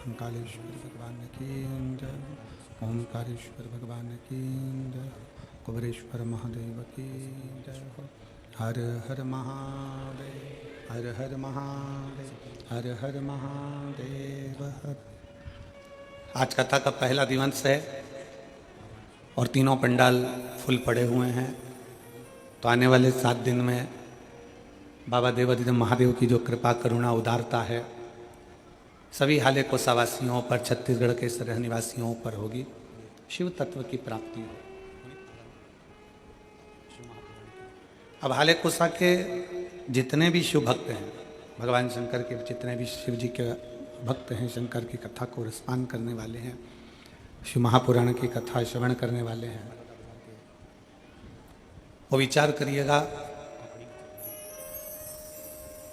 महाकालेश्वर भगवान की जय, ओमकारेश्वर भगवान की जय, कुबेरेश्वर महादेव की जय हो। हर हर महादेव, हर हर महादेव, हर हर महादेव हर। आज कथा का पहला दिवस है और तीनों पंडाल फुल पड़े हुए हैं। तो आने वाले 7 दिन में बाबा देवाधिदेव महादेव की जो कृपा करुणा उदारता है सभी हाले कोसावासियों पर, छत्तीसगढ़ के सरह निवासियों पर होगी। शिव तत्व की प्राप्ति हो। अब हाले कोसा के जितने भी शिव भक्त हैं, भगवान शंकर के जितने भी शिव जी के भक्त हैं, शंकर की कथा को रसपान करने वाले हैं, शिव महापुराण की कथा श्रवण करने वाले हैं, वो विचार करिएगा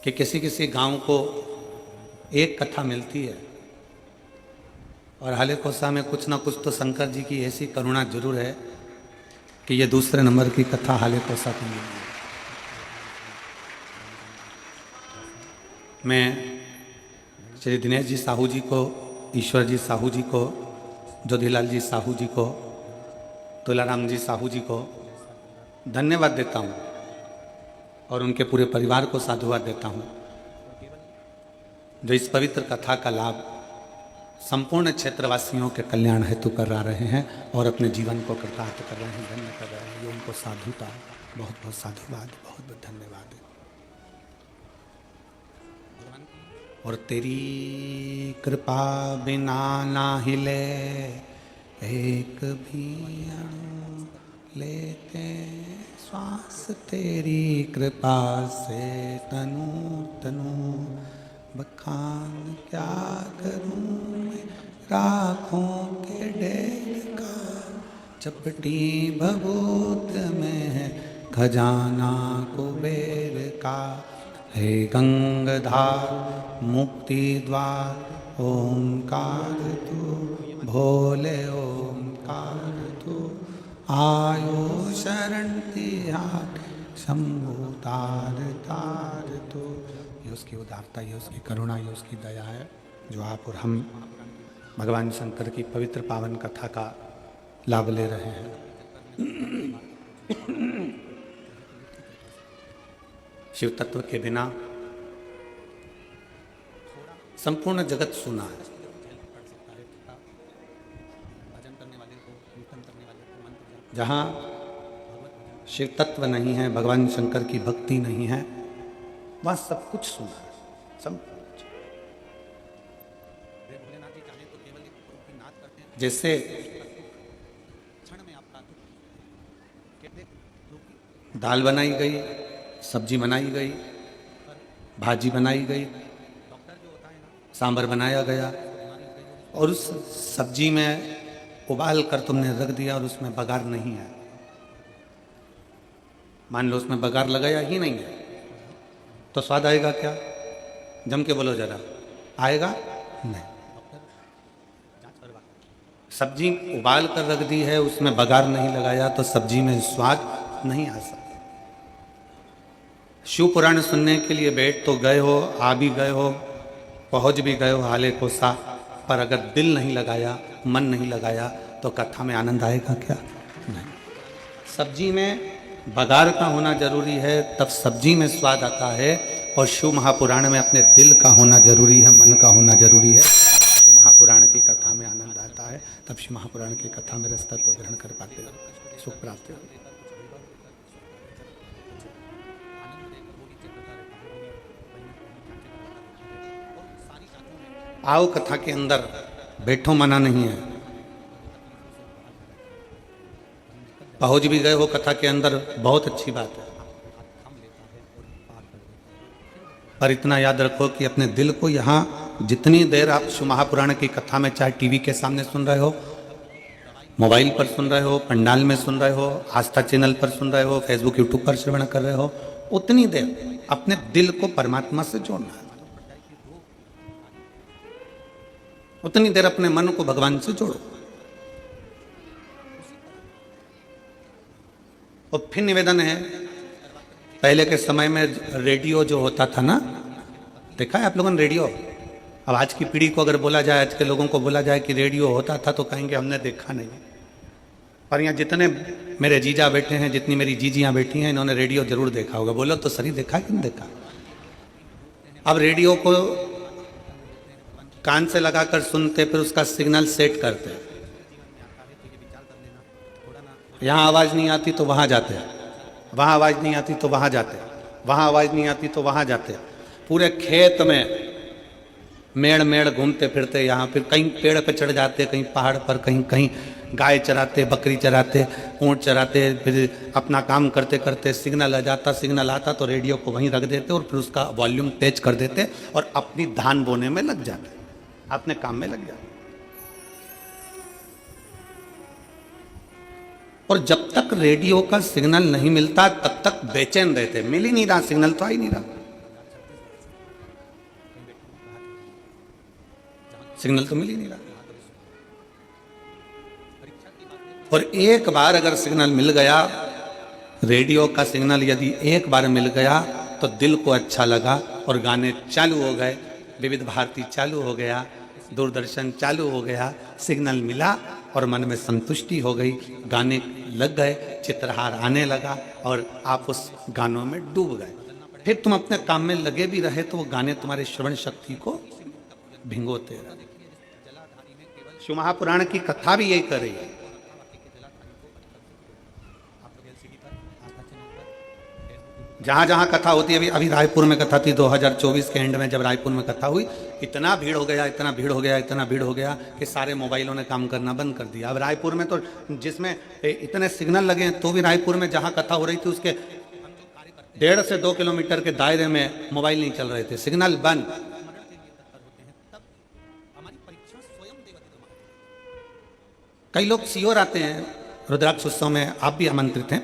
कि किसी किसी गांव को एक कथा मिलती है और हाले कोसा में कुछ ना कुछ तो शंकर जी की ऐसी करुणा जरूर है कि ये दूसरे नंबर की कथा हाले कोसा की मिली है। मैं श्री दिनेश जी साहू जी को, ईश्वर जी साहू जी को, ज्योतिलाल जी साहू जी को, तुलाराम जी साहू जी को धन्यवाद देता हूँ और उनके पूरे परिवार को साधुवाद देता हूँ जो इस पवित्र कथा का लाभ संपूर्ण क्षेत्रवासियों के कल्याण हेतु करा रहे हैं और अपने जीवन को कृतार्थ कर रहे हैं, धन्य कर रहे हैं। ये उनको साधुता, बहुत बहुत साधुवाद, बहुत बहुत धन्यवाद। और तेरी कृपा बिना ना हिले एक भी अणु लेते श्वास, तेरी कृपा से तनु तनु बखान क्या करूं मैं राखों के ढेर का, चपटी भभूत में है खजाना कुबेर का। हे गंगाधार मुक्ति द्वार ओंकार तू, भोले ओंकार तू, आयो शरण तिहार शंभु तार तार तू। ये उसकी उदारता, ये उसकी करुणा, ये उसकी दया है जो आप और हम भगवान शंकर की पवित्र पावन कथा का लाभ ले रहे हैं। शिव तत्व के बिना संपूर्ण जगत सुना है। जहाँ शिव तत्व नहीं है, भगवान शंकर की भक्ति नहीं है, वहाँ सब कुछ सुना है, सब कुछ। जैसे दाल बनाई गई, सब्जी बनाई गई, भाजी बनाई गई, सांभर बनाया गया और उस सब्जी में उबाल कर तुमने रख दिया और उसमें बघार नहीं है। मान लो उसमें बघार लगाया ही नहीं है तो स्वाद आएगा क्या? जम के बोलो जरा, आएगा नहीं। सब्जी उबाल कर रख दी है, उसमें बघार नहीं लगाया तो सब्जी में स्वाद नहीं आ सकता। शिव पुराण सुनने के लिए बैठ तो गए हो, आ भी गए हो, पहुंच भी गए हो हाले कोसा, पर अगर दिल नहीं लगाया, मन नहीं लगाया तो कथा में आनंद आएगा क्या? नहीं। सब्जी में बघार का होना जरूरी है, तब सब्जी में स्वाद आता है। और शिव महापुराण में अपने दिल का होना जरूरी है, मन का होना जरूरी है। शिव महापुराण की कथा में आनंद आता है, तब शिव महापुराण की कथा में रस तत्व ग्रहण कर पाते हैं, सुख प्राप्त हो। आओ कथा के अंदर बैठो, मना नहीं है। पहुंच भी गए हो कथा के अंदर, बहुत अच्छी बात है, पर इतना याद रखो कि अपने दिल को यहाँ जितनी देर आप शिव महापुराण की कथा में, चाहे टीवी के सामने सुन रहे हो, मोबाइल पर सुन रहे हो, पंडाल में सुन रहे हो, आस्था चैनल पर सुन रहे हो, फेसबुक यूट्यूब पर श्रवण कर रहे हो, उतनी देर अपने दिल को परमात्मा से जोड़ना है, उतनी देर अपने मन को भगवान से जोड़ो। और फिर निवेदन है, पहले के समय में रेडियो जो होता था ना, देखा है आप लोगों ने रेडियो? अब आज की पीढ़ी को अगर बोला जाए, आज के लोगों को बोला जाए कि रेडियो होता था, तो कहेंगे हमने देखा नहीं। पर यहाँ जितने मेरे जीजा बैठे हैं, जितनी मेरी जीजियाँ बैठी हैं, इन्होंने रेडियो जरूर देखा होगा। बोलो तो सही, देखा कि नहीं देखा? अब रेडियो को कान से लगाकर सुनते, फिर उसका सिग्नल सेट करते। यहाँ आवाज़ नहीं आती तो वहाँ जाते, वहाँ आवाज़ नहीं आती तो वहाँ जाते, वहाँ आवाज़ नहीं आती तो वहाँ जाते। पूरे खेत में मेड़ मेड़ घूमते फिरते, यहाँ फिर कहीं पेड़ पे चढ़ जाते, कहीं पहाड़ पर, कहीं कहीं गाय चराते, बकरी चराते, ऊँट चराते। फिर अपना काम करते करते सिग्नल आ जाता, सिग्नल आता तो रेडियो को वहीं रख देते और फिर उसका वॉल्यूम तेज कर देते और अपनी धान बोने में लग जाते, अपने काम में लग जाते। और जब तक रेडियो का सिग्नल नहीं मिलता तब तक बेचैन रहते। मिल ही नहीं रहा सिग्नल, तो आ ही नहीं रहा सिग्नल, तो मिल ही नहीं रहा। और एक बार अगर सिग्नल मिल गया, रेडियो का सिग्नल यदि एक बार मिल गया तो दिल को अच्छा लगा और गाने चालू हो गए। विविध भारती चालू हो गया, दूरदर्शन चालू हो गया, सिग्नल मिला और मन में संतुष्टि हो गई, गाने लग गए, चित्रहार आने लगा और आप उस गानों में डूब गए। फिर तुम अपने काम में लगे भी रहे तो वो गाने तुम्हारे श्रवण शक्ति को भिंगोते रहे। शिव महापुराण की कथा भी यही कर रही है। जहां जहां कथा होती है, अभी रायपुर में कथा थी 2024 के एंड में, जब रायपुर में कथा हुई, इतना भीड़ हो गया, इतना भीड़ हो गया, इतना भीड़ हो गया कि सारे मोबाइलों ने काम करना बंद कर दिया। अब रायपुर में तो जिसमें इतने सिग्नल लगे हैं, तो भी रायपुर में जहां कथा हो रही थी उसके 1.5 से 2 किलोमीटर के दायरे में मोबाइल नहीं चल रहे थे, सिग्नल बंद। कई लोग सीहोर आते हैं रुद्राक्ष उत्सव में, आप भी आमंत्रित हैं।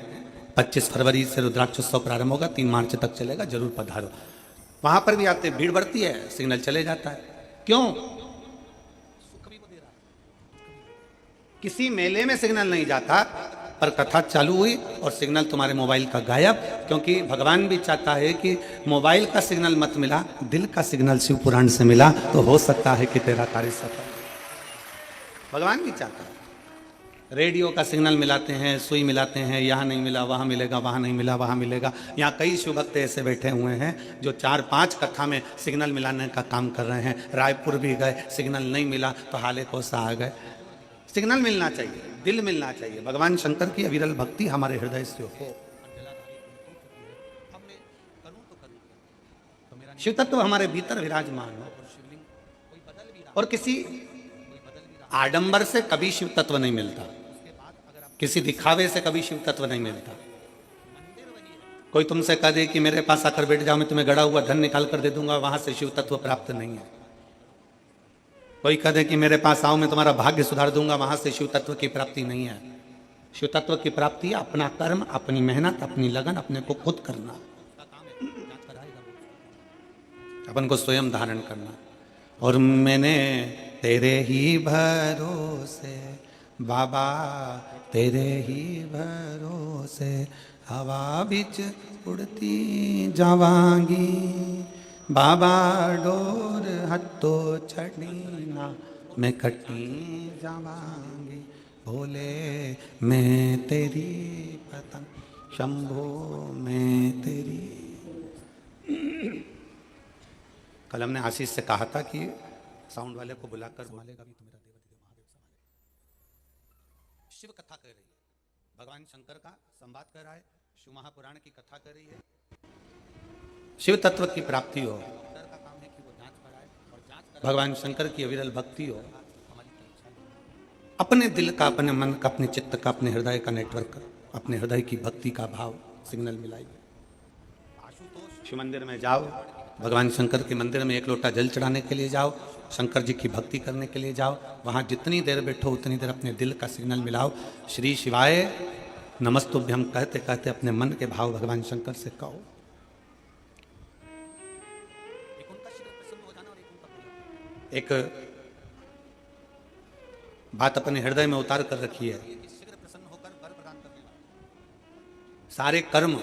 25 फरवरी से रुद्राक्ष उत्सव प्रारंभ होगा, 3 मार्च तक चलेगा, जरूर पधारो। वहां पर भी आते, भीड़ बढ़ती है, सिग्नल चले जाता है। क्यों? किसी मेले में सिग्नल नहीं जाता, पर कथा चालू हुई और सिग्नल तुम्हारे मोबाइल का गायब। क्योंकि भगवान भी चाहता है कि मोबाइल का सिग्नल मत मिला, दिल का सिग्नल शिव पुराण से मिला तो हो सकता है कि तेरा कार्य सफल। भगवान भी चाहता है। रेडियो का सिग्नल मिलाते हैं, सुई मिलाते हैं, यहाँ नहीं मिला वहाँ मिलेगा, वहाँ नहीं मिला वहाँ मिलेगा। यहाँ कई शिव भक्त ऐसे बैठे हुए हैं जो 4-5 कथा में सिग्नल मिलाने का काम कर रहे हैं। रायपुर भी गए, सिग्नल नहीं मिला तो हाले कोसा आ गए। सिग्नल मिलना चाहिए, दिल मिलना चाहिए। भगवान शंकर की अविरल भक्ति हमारे हृदय से हो। शिव तत्व हमारे भीतर विराजमान हो और किसी आडंबर से कभी शिव तत्व नहीं मिलता, किसी दिखावे से कभी शिव तत्व नहीं मिलता। कोई तुमसे कह दे कि मेरे पास आकर बैठ जाओ, मैं तुम्हें गड़ा हुआ धन निकाल कर दे दूंगा, वहां से शिव तत्व प्राप्त नहीं है। कोई कह दे कि मेरे पास आओ, मैं तुम्हारा भाग्य सुधार दूंगा, वहां से शिव तत्व की प्राप्ति नहीं है। शिव तत्व की प्राप्ति अपना कर्म, अपनी मेहनत, अपनी लगन, अपने को खुद करना, अपन को स्वयं धारण करना। और मैंने तेरे ही भरोसे बाबा, तेरे ही भरोसे हवा बिच उड़ती जावांगी, बाबा डोर हत्तो छड़ीना मैं कटी जावांगी, भोले मैं तेरी पतंग, शंभो मैं तेरी। कल हमने आशीष से कहा था कि साउंड वाले को बुलाकर मालेगा भी, तुम्हारा देवदेव महादेव संभाले। शिव कथा कर रही है, भगवान शंकर का संवाद कर रहा है, शिव महापुराण की कथा कर रही है। शिव तत्व की प्राप्ति हो, भगवान शंकर की अविरल भक्ति हो, अपने दिल का, अपने मन का, अपने चित्त का, अपने हृदय का नेटवर्क, अपने हृदय की भक्ति का भाव सिग्नल मिलाइए। शिव मंदिर में जाओ, भगवान शंकर के मंदिर में 1 लोटा जल चढ़ाने के लिए जाओ, शंकर जी की भक्ति करने के लिए जाओ। वहाँ जितनी देर बैठो उतनी देर अपने दिल का सिग्नल मिलाओ। श्री शिवाय नमस्तुभ्यम कहते कहते अपने मन के भाव भगवान शंकर से कहो। एक बात अपने हृदय में उतार कर रखी है, सारे कर्म,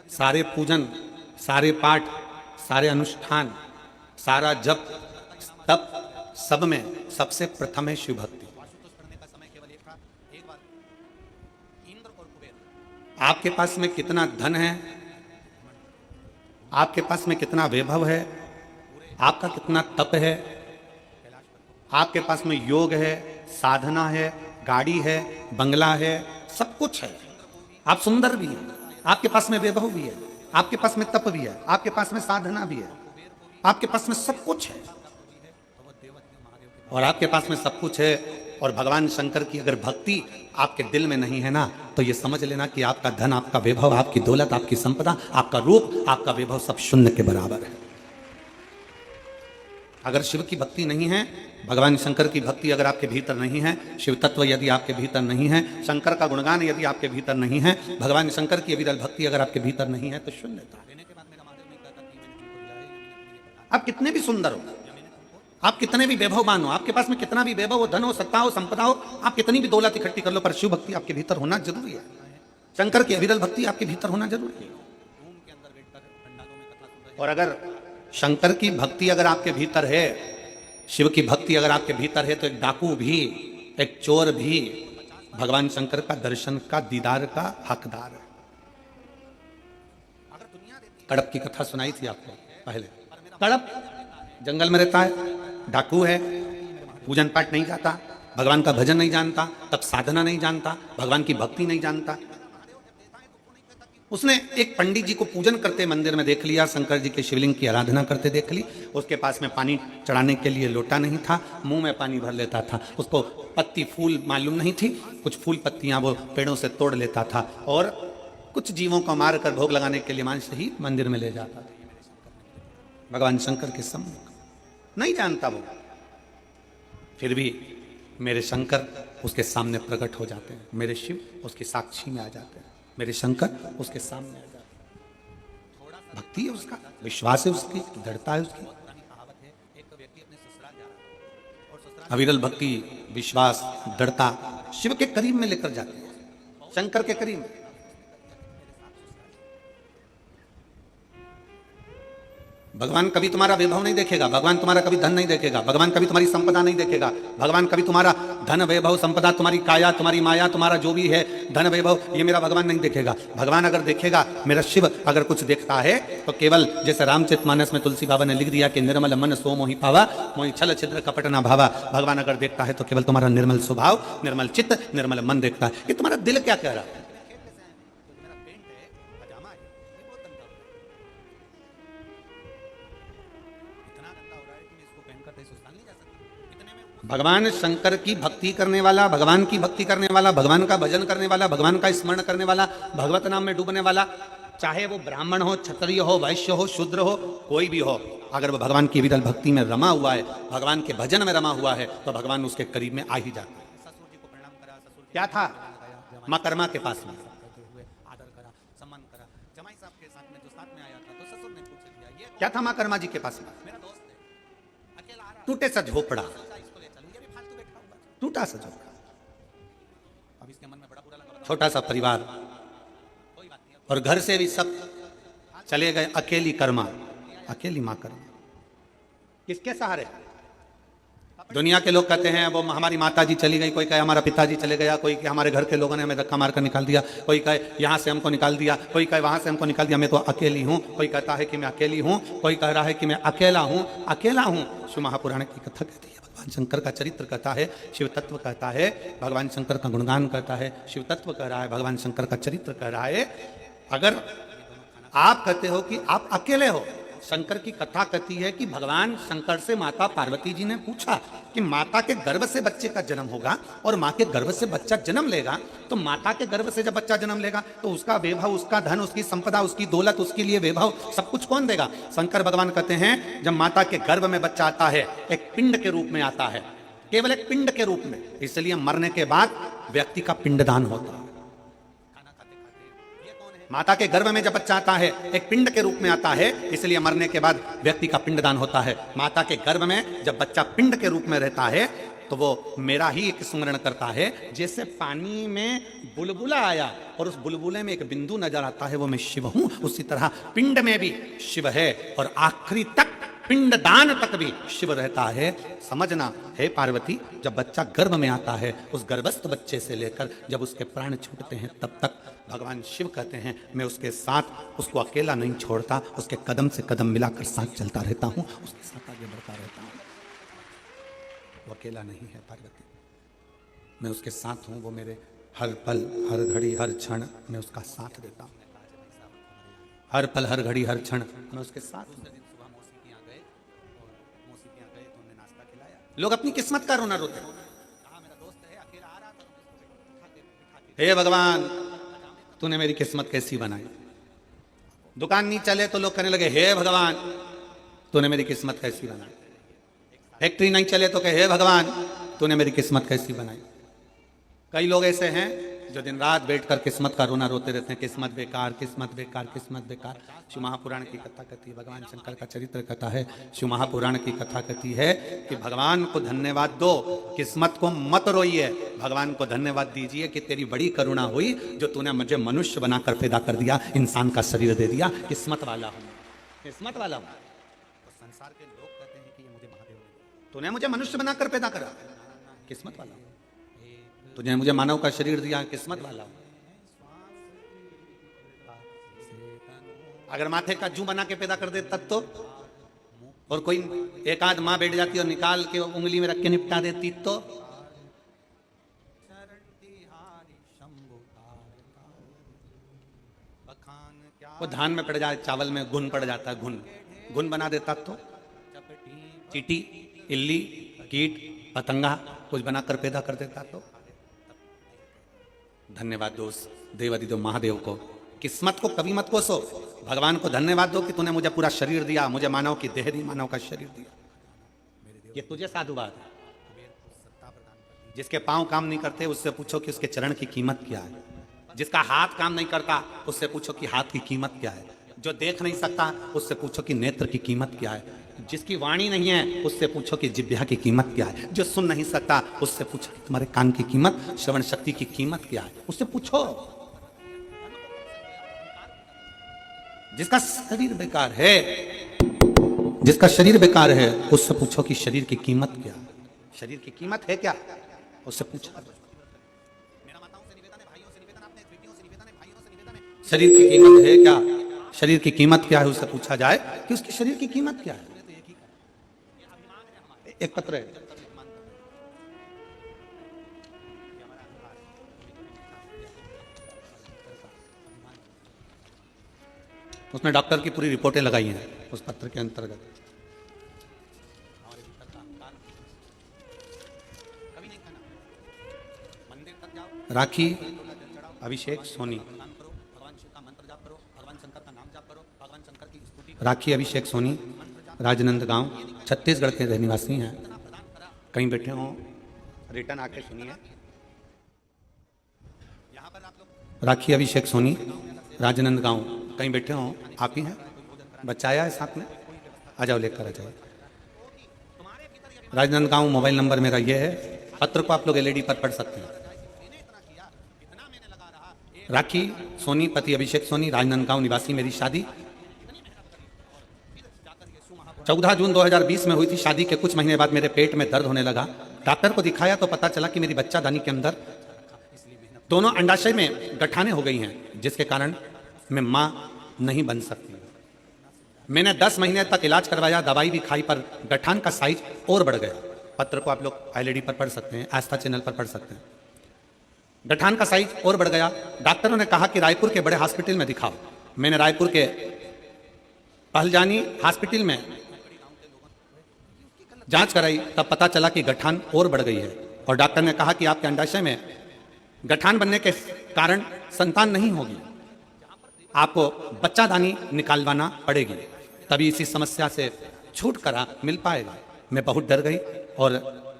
सारे पूजन, सारे पाठ, सारे अनुष्ठान, सारा जप सब में सबसे प्रथम है शिव भक्ति। आपके पास में कितना धन है, आपके पास में कितना वैभव है, आपका कितना तप है, आपके पास में योग है, साधना है, गाड़ी है, बंगला है, सब कुछ है, आप सुंदर भी हैं, आपके पास में वैभव भी है, आपके पास में तप भी है, आपके पास में साधना भी है, आपके पास में सब कुछ है, और आपके पास में सब कुछ है और भगवान शंकर की अगर भक्ति आपके दिल में नहीं है ना, तो ये समझ लेना कि आपका धन, आपका वैभव, आपकी दौलत, आपकी संपदा, आपका रूप, आपका वैभव सब शून्य के बराबर है। अगर शिव की भक्ति नहीं है, भगवान शंकर की भक्ति अगर आपके भीतर नहीं है, शिव तत्व यदि आपके भीतर नहीं है, शंकर का गुणगान यदि आपके भीतर नहीं है, भगवान शंकर की अविरल भक्ति अगर आपके भीतर नहीं है, तो शून्यता। आप कितने भी सुंदर हो, आप कितने भी वैभववान हो, आपके पास में कितना भी वैभव हो, धन हो, सत्ता हो, संपदा हो, आप कितनी भी दौलत इकट्ठी कर लो, पर शिव भक्ति आपके भीतर होना जरूरी है। शंकर की अविरल भक्ति आपके भीतर होना जरूरी है। और अगर शंकर की भक्ति अगर आपके भीतर है, शिव की भक्ति अगर आपके भीतर है, तो एक डाकू भी, एक चोर भी भगवान शंकर का दर्शन का, दीदार का हकदार है। कड़प की कथा सुनाई थी आपको पहले। कड़प जंगल में रहता है, डाकू है, पूजन पाठ नहीं जाता, भगवान का भजन नहीं जानता, तब साधना नहीं जानता, भगवान की भक्ति नहीं जानता। उसने एक पंडित जी को पूजन करते मंदिर में देख लिया, शंकर जी के शिवलिंग की आराधना करते देख ली। उसके पास में पानी चढ़ाने के लिए लोटा नहीं था, मुंह में पानी भर लेता था। उसको पत्ती फूल मालूम नहीं थी, कुछ फूल पत्तियां वो पेड़ों से तोड़ लेता था और कुछ जीवों को मार कर भोग लगाने के लिए मांस ही मंदिर में ले जाता था। भगवान शंकर के सम्मुख नहीं जानता वो, फिर भी मेरे शंकर उसके सामने प्रकट हो जाते हैं, मेरे शिव उसके साक्षी में आ जाते हैं, मेरे शंकर उसके सामने आ जाते हैं। भक्ति है उसका, विश्वास है उसकी, दृढ़ता है उसकी। अविरल भक्ति, विश्वास, दृढ़ता शिव के करीब में लेकर जाते हैं, शंकर के करीब। भगवान कभी तुम्हारा वैभव नहीं देखेगा, भगवान तुम्हारा कभी धन नहीं देखेगा, भगवान कभी तुम्हारी संपदा नहीं देखेगा, भगवान कभी तुम्हारा धन वैभव संपदा, तुम्हारी काया, तुम्हारी माया, तुम्हारा जो भी है धन वैभव, ये मेरा भगवान नहीं देखेगा। भगवान अगर देखेगा, मेरा शिव अगर कुछ देखता है, तो केवल जैसे रामचरितमानस में तुलसी बाबा ने लिख दिया कि निर्मल मन सो मोहि पावा, मोहि छल छिद्र कपट न भावा। भगवान अगर देखता है तो केवल तुम्हारा निर्मल स्वभाव, निर्मल चित्त, निर्मल मन देखता है कि तुम्हारा दिल क्या कह रहा है। भगवान शंकर की भक्ति करने वाला, भगवान की भक्ति करने वाला, भगवान का भजन करने वाला, भगवान का स्मरण करने वाला, भगवत नाम में डूबने वाला, चाहे वो ब्राह्मण हो, क्षत्रिय हो, वैश्य हो, शूद्र हो, कोई भी हो, अगर वो भगवान की विरल भक्ति में रमा हुआ है, भगवान के भजन में रमा हुआ है, तो भगवान उसके करीब में आ ही जाता है। क्या था माँ कर्मा के पास में, क्या था माँ कर्मा जी के पास में? टूटे सा झोपड़ा, टूटा सा झोपड़ा, छोटा सा परिवार, और घर से भी सब चले गए, अकेली कर्मा, अकेली मां कर्मा। किसके सहारे? दुनिया के लोग कहते हैं वो हमारी माता जी चली गई, कोई कहे हमारा पिताजी चले गया, कोई कहे हमारे घर के लोगों ने हमें धक्का मारकर निकाल दिया, कोई कहे यहाँ से हमको निकाल दिया, कोई कहे वहां से हमको निकाल दिया, मैं तो अकेली हूँ। कोई कहता है कि मैं अकेली हूँ, कोई कह रहा है कि मैं अकेला हूँ, अकेला हूँ। शिव महापुराण की कथा कहती है, भगवान शंकर का चरित्र कहता है, शिव तत्व कहता है, भगवान शंकर का गुणगान कहता है, शिव तत्व कह रहा है, भगवान शंकर का चरित्र कह रहा है। अगर आप कहते हो कि आप अकेले हो, शंकर की कथा कहती है कि भगवान शंकर से माता पार्वती जी ने पूछा कि माता के गर्भ से बच्चे का जन्म होगा और माँ के गर्भ से बच्चा जन्म लेगा, तो माता के गर्भ से जब बच्चा जन्म लेगा तो उसका वैभव, उसका धन, उसकी संपदा, उसकी दौलत, उसके लिए वैभव सब कुछ कौन देगा? शंकर भगवान कहते हैं जब माता के गर्भ में बच्चा आता है, एक पिंड के रूप में आता है, केवल एक पिंड के रूप में, इसलिए मरने के बाद व्यक्ति का पिंडदान होता है। माता के गर्भ में जब बच्चा आता है एक पिंड के रूप में आता है, इसलिए मरने के बाद व्यक्ति का पिंडदान होता है। माता के गर्भ में जब बच्चा पिंड के रूप में रहता है तो वो मेरा ही एक स्मरण करता है। जैसे पानी में बुलबुला आया और उस बुलबुले में एक बिंदु नजर आता है, वो मैं शिव हूं, उसी तरह पिंड में भी शिव है और आखिरी तक पिंडदान तक भी शिव रहता है। समझना है पार्वती, जब बच्चा गर्भ में आता है, उस गर्भस्थ बच्चे से लेकर जब उसके प्राण छूटते हैं तब तक भगवान शिव कहते हैं मैं उसके साथ, उसको अकेला नहीं छोड़ता, उसके कदम से कदम मिलाकर साथ चलता रहता हूं, उसके साथ आगे बढ़ता रहता हूं। वो अकेला नहीं है पार्वती, मैं उसके साथ हूं। वो मेरे हर पल, हर घड़ी, हर क्षण मैं उसका साथ देता हूं। हर पल, हर घड़ी, हर क्षण मैं उसके साथ हूं। लोग अपनी किस्मत का रोना रोते हैं। हे भगवान, तूने मेरी किस्मत कैसी बनाई। दुकान नहीं चले तो लोग कहने लगे हे भगवान, तूने मेरी किस्मत कैसी बनाई। फैक्ट्री नहीं चले तो कहे हे भगवान, तूने मेरी किस्मत कैसी बनाई। कई लोग ऐसे हैं जो दिन रात बैठकर किस्मत का रोना रोते रहते हैं, किस्मत बेकार, किस्मत बेकार, किस्मत बेकार। शिव महापुराण की कथा कहती है, भगवान शंकर का चरित्र कथा है, शिव महापुराण की कथा कहती है कि भगवान को धन्यवाद दो, किस्मत को मत रोइए, भगवान को धन्यवाद दीजिए कि तेरी बड़ी करुणा हुई जो तूने मुझे मनुष्य बनाकर पैदा कर दिया, इंसान का शरीर दे दिया। किस्मत वाला हूँ, किस्मत वाला हूँ। तो संसार के लोग कहते हैं कि ये मुझे महादेव ने, तूने मुझे मनुष्य बनाकर पैदा करा, किस्मत वाला हूँ। तुझे मुझे मानव का शरीर दिया, किस्मत वाला हूं। अगर माथे का जू बना के पैदा कर दे तब तो, और कोई एक आध माँ बैठ जाती और निकाल के उंगली में रख के निपटा देती तो। वो धान में पड़ जाए, चावल में घुन पड़ जाता है, घुन बना देता तो। चींटी, इल्ली, कीट, पतंगा कुछ बनाकर पैदा कर देता तो। धन्यवाद दो देवादिदेव महादेव को, किस्मत को कभी मत कोसो, भगवान को धन्यवाद दो कि तूने मुझे पूरा शरीर दिया, मुझे मानव की देह दी, मानव का शरीर दिया। ये तुझे साधुवाद है। जिसके पांव काम नहीं करते उससे पूछो कि उसके चरण की कीमत क्या है। जिसका हाथ काम नहीं करता उससे पूछो कि हाथ की कीमत क्या है। जो देख नहीं सकता उससे पूछो कि नेत्र की कीमत क्या है। जिसकी वाणी नहीं है उससे पूछो कि जिह्वा की कीमत क्या है। जो सुन नहीं सकता उससे पूछो कि तुम्हारे कान की कीमत, श्रवण शक्ति की कीमत क्या है, उससे पूछो। जिसका शरीर बेकार है, जिसका शरीर बेकार है उससे पूछो कि शरीर की कीमत क्या, शरीर की कीमत है क्या, उससे पूछो। शरीर की कीमत है क्या, शरीर की कीमत क्या है उससे पूछा जाए कि उसकी शरीर की कीमत क्या है। एक पत्र है, उसमें डॉक्टर की पूरी रिपोर्टें लगाई हैं उस पत्र के अंतर्गत। राखी अभिषेक सोनी, राखी अभिषेक सोनी राजनंद गांव छत्तीसगढ़ के रहनिवासी हैं। कहीं बैठे हों रिटर्न आके सुनिए। राखी अभिषेक सोनी राजनंद गांव, कहीं बैठे हों, आप ही हैं, बच्चा आया है साथ में, आ जाओ लेकर आ जाओ। राजनंद गांव, मोबाइल नंबर मेरा ये है। पत्र को आप लोग एलईडी पर पढ़ सकते हैं। राखी सोनी पति अभिषेक सोनी राजनांदगांव निवासी। मेरी शादी 14 जून 2020 में हुई थी। शादी के कुछ महीने बाद मेरे पेट में दर्द होने लगा। डॉक्टर को दिखाया तो पता चला कि मेरी बच्चादानी के अंदर दोनों अंडाशय में गठाने हो गई हैं, जिसके कारण मैं मां नहीं बन सकती। मैंने 10 महीने तक इलाज करवाया, दवाई भी खाई, पर गठान का साइज और बढ़ गया। पत्र को आप लोग एलईडी पर पढ़ सकते हैं, आस्था चैनल पर पढ़ सकते हैं। गठान का साइज और बढ़ गया। डॉक्टरों ने कहा कि रायपुर के बड़े हॉस्पिटल में दिखाओ। मैंने रायपुर के पहलजानी हॉस्पिटल में जांच कराई, तब पता चला कि गठान और बढ़ गई है और डॉक्टर ने कहा कि आपके अंडाशय में गठान बनने के कारण संतान नहीं होगी, आपको बच्चादानी निकालवाना पड़ेगी, तभी इसी समस्या से छुटकारा मिल पाएगा। मैं बहुत डर गई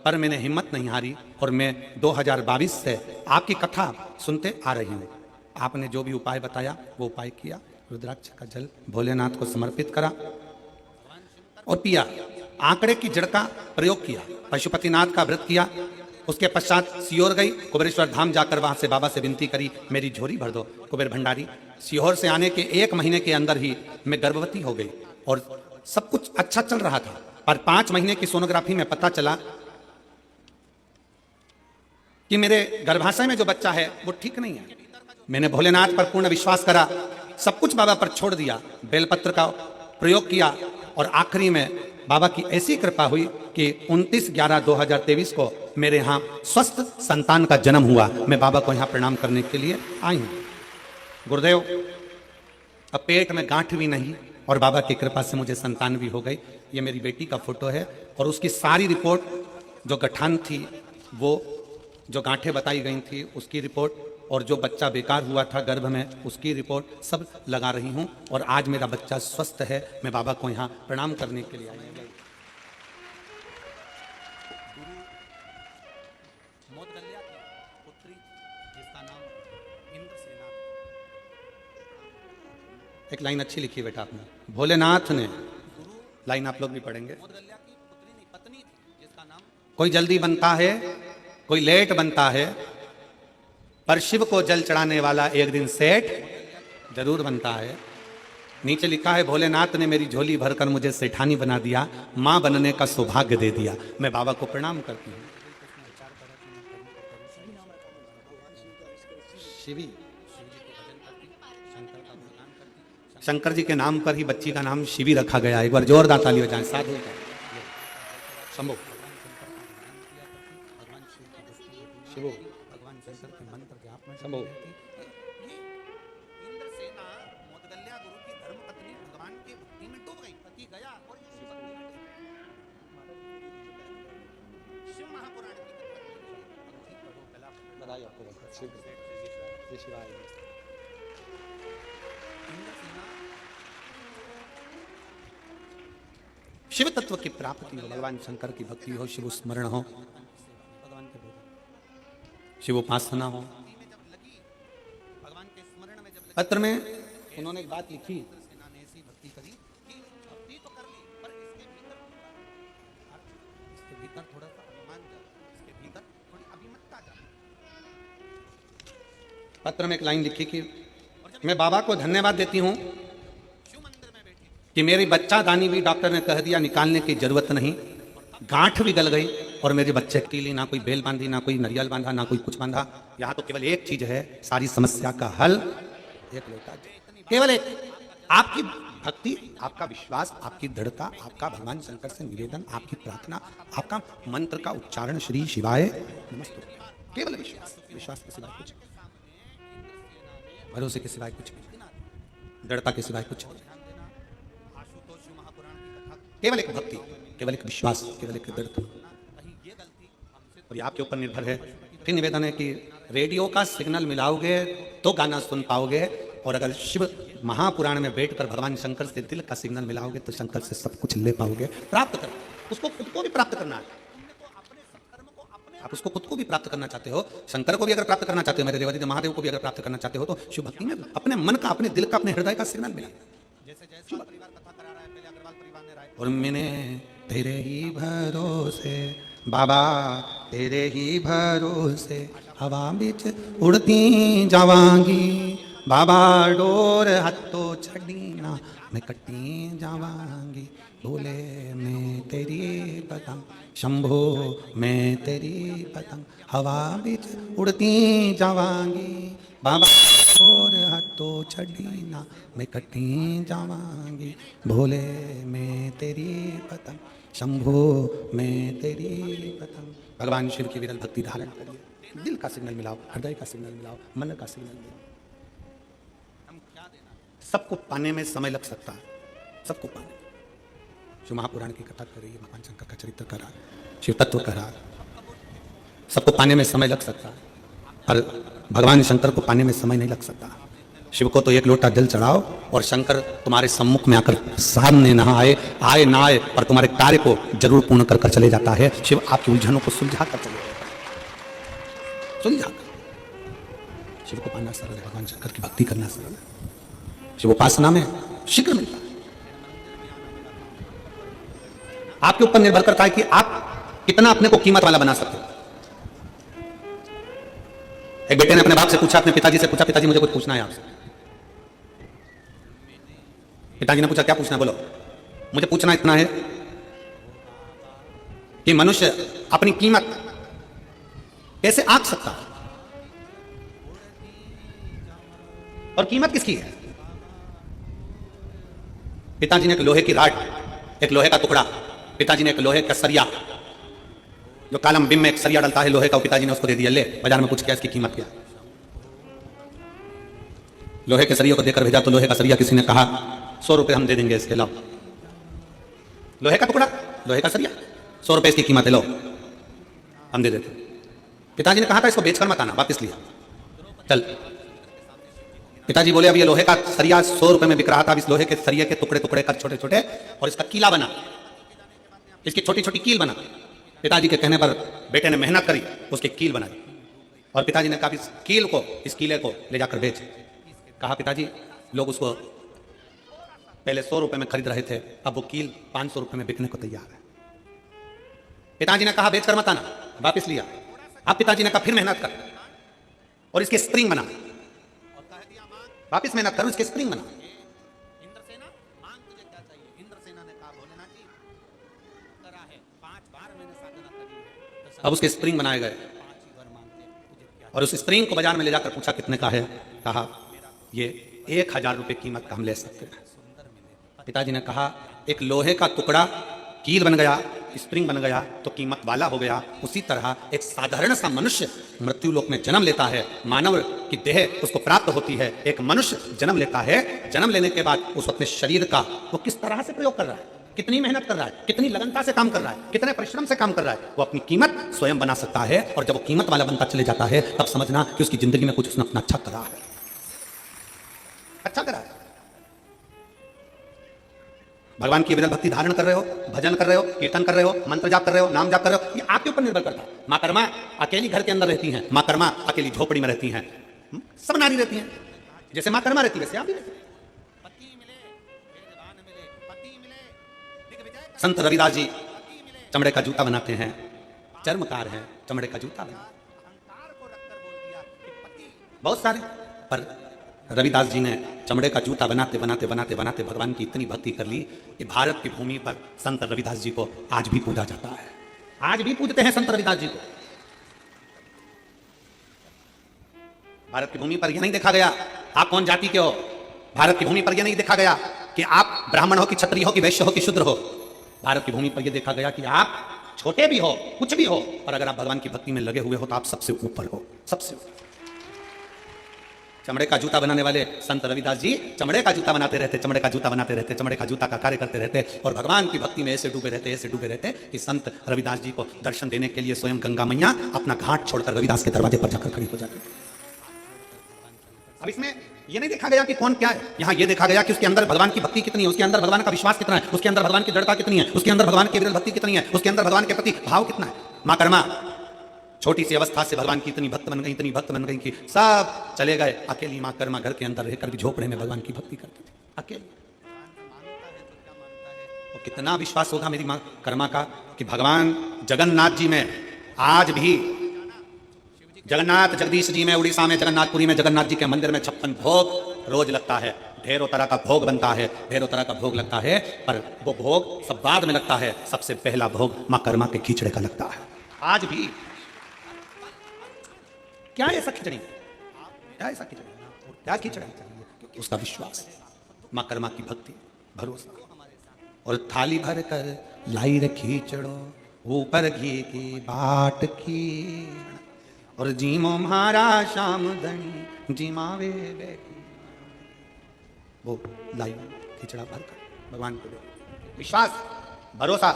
पर मैंने हिम्मत नहीं हारी और मैं 2022 से आपकी कथा सुनते आ रही हूँ। आपने जो भी उपाय बताया वो उपाय किया। रुद्राक्ष का जल भोलेनाथ को समर्पित करा और पिया। आंकड़े की जड़ का प्रयोग किया, पशुपतिनाथ का व्रत किया। उसके पश्चात सीहोर गई, कुबेरेश्वर धाम जाकर वहां से बाबा से विनती करी, मेरी झोली भर दो कुबेर भंडारी। सीहोर से आने के 1 महीने के अंदर ही मैं गर्भवती हो गई और सब कुछ अच्छा चल रहा था, पर 5 महीने की सोनोग्राफी में पता चला कि मेरे गर्भाशय में जो बच्चा है वो ठीक नहीं है। मैंने भोलेनाथ पर पूर्ण विश्वास करा, सब कुछ बाबा पर छोड़ दिया, बेलपत्र का प्रयोग किया और आखिरी में बाबा की ऐसी कृपा हुई कि 29/11/2023 को मेरे यहाँ स्वस्थ संतान का जन्म हुआ। मैं बाबा को यहाँ प्रणाम करने के लिए आई हूँ। गुरुदेव, अब पेट में गांठ भी नहीं और बाबा की कृपा से मुझे संतान भी हो गई। ये मेरी बेटी का फोटो है और उसकी सारी रिपोर्ट, जो गठान थी, वो जो गांठें बताई गई थी उसकी रिपोर्ट, और जो बच्चा बेकार हुआ था गर्भ में उसकी रिपोर्ट सब लगा रही हूँ। और आज मेरा बच्चा स्वस्थ है। मैं बाबा को यहाँ प्रणाम करने के लिए आई हूँ। एक लाइन अच्छी लिखी बेटा आपने, भोलेनाथ ने, लाइन आप लोग भी पढ़ेंगे। कोई जल्दी बनता है, कोई लेट बनता है, पर शिव को जल चढ़ाने वाला एक दिन सेठ जरूर बनता है। नीचे लिखा है, भोलेनाथ ने मेरी झोली भरकर मुझे सेठानी बना दिया, मां बनने का सौभाग्य दे दिया। मैं बाबा को प्रणाम करती हूँ। शिवी, शंकर जी के नाम पर ही बच्ची का नाम शिवी रखा गया। एक बार जोरदार ताली हो जाए। साधु शंभो, शिवो, भगवान शंकर के मंत्र के आप में शंभो। इंद्रसेना मोदगल्या गुरु की धर्मपत्नी भगवान के भक्ति में डूब गई, पति गया और शिव महापुराण की बधाई आपको। शिव तत्व की प्राप्ति हो, भगवान शंकर की भक्ति हो, शिव स्मरण हो, शिव उपासना हो। पत्र में उन्होंने एक बात लिखी, पत्र में एक लाइन लिखी कि मैं बाबा को धन्यवाद देती हूं कि मेरी बच्चा दानी भी डॉक्टर ने कह दिया निकालने की जरूरत नहीं, गांठ भी गल गई और मेरे बच्चे के लिए ना कोई बेल बांधी, ना कोई नरियल बांधा, ना कोई कुछ बांधा। यहाँ तो केवल एक चीज है सारी समस्या का हल, एक लोटा, केवल एक, आपकी भक्ति, आपका विश्वास, आपकी दृढ़ता, आपका भगवान शंकर से निवेदन, आपकी प्रार्थना, आपका मंत्र का उच्चारण, श्री शिवाय नमस्तु, केवल विश्वास, विश्वास के सिवाय कुछ, भरोसे के सिवाय कुछ, दृढ़ता के सिवाय कुछ, केवल एक भक्ति, केवल एक विश्वास, केवल एक दृढ़ता। और ये आपके ऊपर निर्भर है। फिर निवेदन है कि रेडियो का सिग्नल मिलाओगे तो गाना सुन पाओगे, और अगर शिव महापुराण में बैठकर भगवान शंकर से दिल का सिग्नल मिलाओगे तो शंकर से सब कुछ ले पाओगे, प्राप्त कर। उसको खुद को भी प्राप्त करना है। आप उसको खुद को भी प्राप्त करना चाहते हो, शंकर को भी अगर प्राप्त करना चाहते हो, मेरे देवादिदेव महादेव को भी अगर प्राप्त करना चाहते हो, तो शिव भक्ति में अपने मन का, अपने दिल का, अपने हृदय का सिग्नल मिला। और मैंने तेरे ही भरोसे बाबा, तेरे ही भरोसे हवा बिच उड़ती जावांगी, बाबा डोर हथो छड़ी ना मैं कटी जावांगी, भोले मैं तेरी पतंग, शंभो मैं तेरी पतंग, हवा बिच उड़ती जावांगी, बाबा डोर हथो छड़ी ना मैं कटी जावांगी, भोले मैं तेरी पतंग, शंभो मैं तेरी पतंग। भगवान शिव की विरल भक्ति धारण करिए, दिल का सिग्नल मिलाओ, हृदय का सिग्नल मिलाओ, मन का सिग्नल मिलाओ। सबको पाने में समय लग सकता है, सबको पाने। शिव महापुराण की कथा कर रही है, भगवान शंकर का चरित्र कर रहा है, शिव तत्व कर रहा है, सबको पाने में समय लग सकता है, पर भगवान शंकर को पाने में समय नहीं लग सकता। शिव को तो एक लोटा जल चढ़ाओ और शंकर तुम्हारे सम्मुख में आकर सामने ना आए, आए ना आए, पर तुम्हारे कार्य को जरूर पूर्ण कर चले जाता है। शिव आपकी उलझनों को सुलझा कर चले जाता है, सुलझा कर। शिव को पाना सरल है, भगवान शंकर की भक्ति करना सरल है। शिव उपासना में शीघ्र मिलता है। आपके ऊपर निर्भर करता है कि आप कितना अपने को कीमत वाला बना सकते हो। एक बेटे ने अपने बाप से पूछा, अपने पिताजी से पूछा, पिताजी मुझे कुछ पूछना है आपसे। पिताजी ने पूछा क्या पूछना है, बोलो। मुझे पूछना इतना है कि मनुष्य अपनी कीमत कैसे आंक सकता है? और कीमत किसकी है? पिताजी ने एक लोहे की राड, एक लोहे का टुकड़ा, पिताजी ने एक लोहे का सरिया, जो कालम बिम में एक सरिया डलता है लोहे का, पिताजी ने उसको दे दिया, ले बाजार में पूछ क्या इसकी कीमत क्या? लोहे के सरिये को देकर भेजा तो लोहे का सरिया किसी ने कहा 100 रुपए हम दे देंगे इसके, लाओ। लोहे का टुकड़ा, लोहे का सरिया, 100 रुपए इसकी कीमत है, लो हम दे देते। पिताजी ने कहा था इसको बेचकर मत आना, वापस लिया, चल। पिताजी बोले अब ये लोहे का सरिया 100 रुपए में बिक रहा था, अब इस लोहे के सरिये के टुकड़े टुकड़े कर छोटे छोटे और इसका कीला बना, इसकी छोटी छोटी कील बना। पिताजी के कहने पर बेटे ने मेहनत करी, उसकी कील बनाई और पिताजी ने कहा इस कील को, इस कीले को ले जाकर बेच। कहा पिताजी लोग उसको पहले 100 रुपए में खरीद रहे थे, अब वो कील 500 रुपए में बिकने को तैयार है। पिताजी ने कहा बेचकर मत आना, वापस लिया। अब पिताजी ने कहा फिर मेहनत कर और इसके स्प्रिंग बना, वापस मेहनत कर, इसके स्प्रिंग बना। इंद्रसेना मांग तुझे क्या चाहिए? इंद्रसेना ने कहा भोलेनाथ जी करा है 5 बार मैंने साधना करी है। अब उसके स्प्रिंग बनाए गए और उस स्प्रिंग को बाजार में ले जाकर पूछा कितने का है? कहा ये 1000 रुपए कीमत का हम ले सकते हैं। पिताजी ने कहा एक लोहे का टुकड़ा कील बन गया, स्प्रिंग बन गया तो कीमत वाला हो गया। उसी तरह एक साधारण सा मनुष्य मृत्यु लोक में जन्म लेता है, मानव की देह उसको प्राप्त होती है। एक मनुष्य जन्म लेता है, जन्म लेने के बाद उस अपने शरीर का वो किस तरह से प्रयोग कर रहा है, कितनी मेहनत कर रहा है, कितनी लगनता से काम कर रहा है, कितने परिश्रम से काम कर रहा है, वो अपनी कीमत स्वयं बना सकता है। और जब वो कीमत वाला बनता चले जाता है तब समझना कि उसकी जिंदगी में कुछ उसने अपना अच्छा करा है, अच्छा करा है। भगवान की विरल भक्ति धारण कर रहे हो, भजन कर रहे हो, कीर्तन कर रहे हो, मंत्र जाप कर रहे हो, नाम जाप कर रहे हो, ये आपके ऊपर निर्भर करता है। माँ कर्मा अकेली घर के अंदर रहती हैं, माँ कर्मा अकेली झोपड़ी में रहती हैं, सब नारी रहती हैं। जैसे माँ कर्मा रहती है वैसे आप भी रहती हैं। संत रविदास जी चमड़े का जूता बनाते हैं, चर्मकार हैं, चमड़े का जूता बनाते, बहुत सारे। पर रविदास जी ने चमड़े का जूता बनाते बनाते बनाते बनाते भगवान की इतनी भक्ति कर ली कि भारत की भूमि पर संत रविदास जी को आज भी पूजा जाता है। आज भी पूजते हैं संत रविदास जी को। भारत की भूमि पर यह नहीं देखा गया आप कौन जाति के हो, भारत की भूमि पर यह नहीं देखा गया कि आप ब्राह्मण हो कि क्षत्रिय हो कि वैश्य हो कि शूद्र हो। भारत की भूमि पर यह देखा गया कि आप छोटे भी हो, कुछ भी हो, और अगर आप भगवान की भक्ति में लगे हुए हो तो आप सबसे ऊपर हो, सबसे ऊपर। चमड़े का जूता बनाने वाले संत रविदास जी चमड़े का जूता बनाते रहते, चमड़े का जूता बनाते रहते, चमड़े का जूता का कार्य करते रहते और भगवान की भक्ति में ऐसे डूबे रहते, ऐसे डूबे रहते कि संत रविदास जी को दर्शन देने के लिए स्वयं गंगा मैया अपना घाट छोड़कर रविदास के दरवाजे पर जाकर खड़ी हो जाती। अब इसमें यह नहीं देखा गया कि कौन क्या है, यहाँ यह देखा गया कि उसके अंदर भगवान की भक्ति कितनी है, उसके अंदर भगवान का विश्वास कितना है, उसके अंदर भगवान की दृढ़ता कितनी है, उसके अंदर भगवान की विरल भक्ति कितनी है, उसके अंदर भगवान के प्रति भाव कितना है। माँ कर्मा छोटी सी अवस्था से भगवान की इतनी भक्त बन गई, इतनी भक्त बन गई कि सब चले गए। अकेली माँ कर्मा घर के अंदर रहकर भी झोपड़े में भगवान की भक्ति करती थी, अकेली। और कितना विश्वास होगा मेरी माँ कर्मा का कि भगवान जगन्नाथ जी में आज भी, जगन्नाथ जगदीश जी में, उड़ीसा में, जगन्नाथपुरी में जगन्नाथ जी के मंदिर में 56 भोग रोज लगता है। ढेरों तरह का भोग बनता है, ढेरों तरह का भोग लगता है, पर वो भोग सब बाद में लगता है। सबसे पहला भोग माँ कर्मा के खिचड़े का लगता है। आज भी क्या है ऐसा खिचड़ी, क्या ऐसा खिचड़ी, क्या खिचड़ा? उसका विश्वास, माँ कर्मा की भक्ति, भरोसा। और थाली भर कर लाई रे खिचड़ो, ऊपर घी की बाट की, और जीमो म्हारा शाम धनी जीमावे बैठी। वो लाई खिचड़ा भर कर भगवान को दे। विश्वास, भरोसा,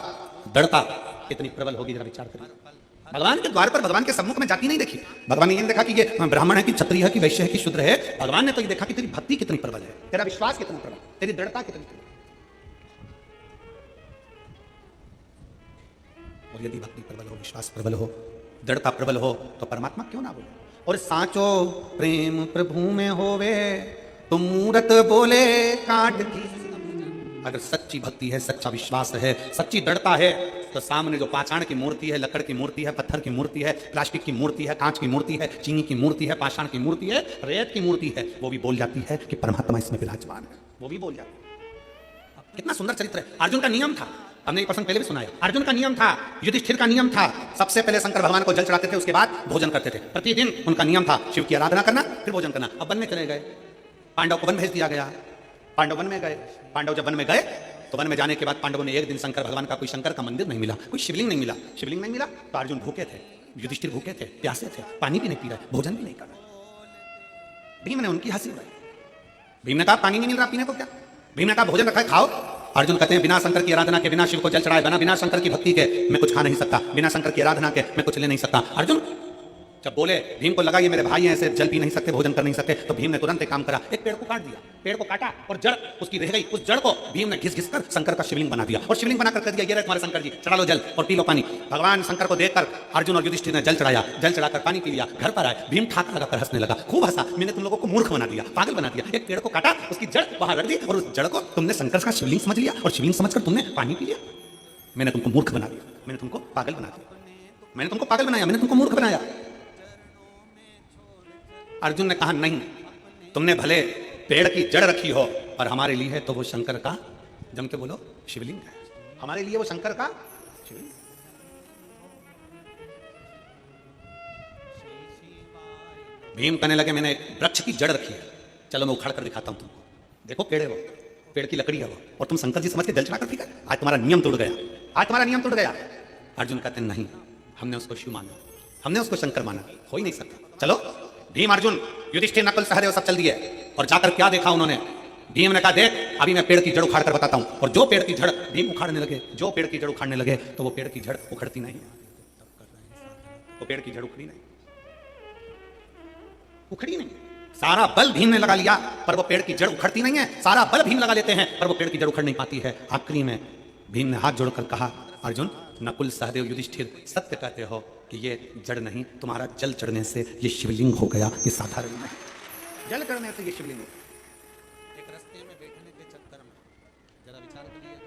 दृढ़ता कितनी प्रबल होगी, जरा विचार करिए। भगवान के द्वार पर, भगवान के सम्मुख में जाति नहीं देखी। भगवान ने ये देखा कि ये ब्राह्मण है कि क्षत्रिय है कि वैश्य है कि शूद्र है। भगवान ने तो ये देखा कि तेरी भक्ति कितनी प्रबल है, तेरा विश्वास कितना प्रबल, तेरी दृढ़ता कितनी प्रबल। और यदि भक्ति प्रबल हो, विश्वास प्रबल हो, दृढ़ता प्रबल हो तो परमात्मा क्यों ना बोले। और साचो प्रेम प्रभु में होवे तो मूरत बोले काट की। अगर सच्ची भक्ति है, सच्चा विश्वास है, सच्ची दृढ़ता है तो सामने जो पाषाण की मूर्ति है, लकड़ की मूर्ति है, पत्थर की मूर्ति है, प्लास्टिक की मूर्ति है, कांच की मूर्ति है, चीनी की मूर्ति है, पाषाण की मूर्ति है, रेत की मूर्ति है, वो भी बोल जाती है कि परमात्मा इसमें विराजमान है। वो भी बोल जाती है। कितना सुंदर चरित्र है। अर्जुन का नियम था, हमने एक प्रसंग पहले भी सुनाया। अर्जुन का नियम था, युधिष्ठिर का नियम था, सबसे पहले शंकर भगवान को जल चढ़ाते थे, उसके बाद भोजन करते थे। प्रतिदिन उनका नियम था शिव की आराधना करना, फिर भोजन करना। अब वन में चले गए, पांडव को वन भेज दिया गया। पांडव वन में गए। पांडव जब वन में गए तो वन में जाने के बाद पांडवों ने एक दिन शंकर भगवान का कोई शंकर का मंदिर नहीं मिला, कोई शिवलिंग नहीं मिला। शिवलिंग नहीं मिला तो अर्जुन भूखे थे, युधिष्ठिर भूखे थे, प्यासे थे, पानी भी नहीं पी रहे, भोजन भी नहीं कर रहे। भीम ने उनकी हंसी उड़ाई। भीम ने कहा पानी नहीं मिल रहा, पीने को क्या? भीम ने कहा भोजन रखा है, खाओ। अर्जुन कहते हैं बिना शंकर की आराधना के, बिना शिव को जल चढ़ाए, बिना शंकर की भक्ति के मैं कुछ खा नहीं सकता, बिना शंकर की आराधना के मैं कुछ ले नहीं सकता। अर्जुन जब बोले, भीम को लगा ये मेरे भाई हैं, ऐसे जल पी नहीं सकते, भोजन कर नहीं सकते, तो भीम ने तुरंत एक काम करा, एक पेड़ को काट दिया। पेड़ को काटा और जड़ उसकी रह गई, उस जड़ को भीम ने घिस घिस कर शंकर का शिवलिंग बना दिया। और शिवलिंग बनाकर कह दिया, ये रहे तुम्हारे शंकर जी, चढ़ा लो जल और पी लो पानी। भगवान शंकर को देखकर अर्जुन और युधिष्ठिर ने जल चढ़ाया, जल चढ़ाकर पानी पी लिया। घर पर आए, भीम ठाक लगाकर हंसने लगा, खूब हंसा, मैंने तुम लोगों को मूर्ख बना दिया, पागल बना दिया। एक पेड़ को काटा, उसकी जड़ वहां रख दी और उस जड़ को तुमने शंकर का शिवलिंग समझ लिया और शिवलिंग समझकर तुमने पानी पी लिया। मैंने तुमको मूर्ख बना दिया, मैंने तुमको पागल बना दिया, मैंने तुमको पागल बनाया, मैंने तुमको मूर्ख बनाया। अर्जुन ने कहा नहीं, तुमने भले पेड़ की जड़ रखी हो और हमारे लिए है तो वो शंकर का, जम के बोलो, शिवलिंग है। हमारे लिए वो शंकर का शिवलिंग। भीम कहने लगे मैंने एक वृक्ष की जड़ रखी है, चलो मैं उखाड़ कर दिखाता हूं तुमको, देखो पेड़ है वो, पेड़ की लकड़ी है वो, और तुम शंकर जी समझ के जल चढ़ा कर ठीक है, आज तुम्हारा नियम टूट गया, आज तुम्हारा नियम टूट गया। अर्जुन कहते नहीं, हमने उसको शिव माना, हमने उसको शंकर माना, हो ही नहीं सकता। चलो भीम अर्जुन युधिष्ठिर नकुल सहदेव सब चल दिए और जाकर क्या देखा उन्होंने। भीम ने कहा देख अभी मैं पेड़ की जड़ उखाड़ कर बताता हूं। और जो पेड़ की जड़ भीम उखाड़ने लगे, जो पेड़ की जड़ उखाड़ने लगे तो वो पेड़ की जड़ उखड़ती नहीं, वो पेड़ की जड़ उखड़ी नहीं, उखड़ी नहीं। सारा बल भीम ने लगा लिया पर वो पेड़ की जड़ उखड़ती नहीं है, सारा बल भीम लगा लेते हैं पर वो पेड़ की जड़ उखड़ नहीं पाती है। आखिरी में भीम ने हाथ जोड़कर कहा, अर्जुन नकुल सहदेव युधिष्ठिर सत्य कहते हो कि ये जड़ नहीं, तुम्हारा जल चढ़ने से ये शिवलिंग हो गया, ये साधारण नहीं, जल चढ़ने से ये शिवलिंग हो गया। एक रास्ते में बैठने के चक्कर में जरा विचार करिएगा,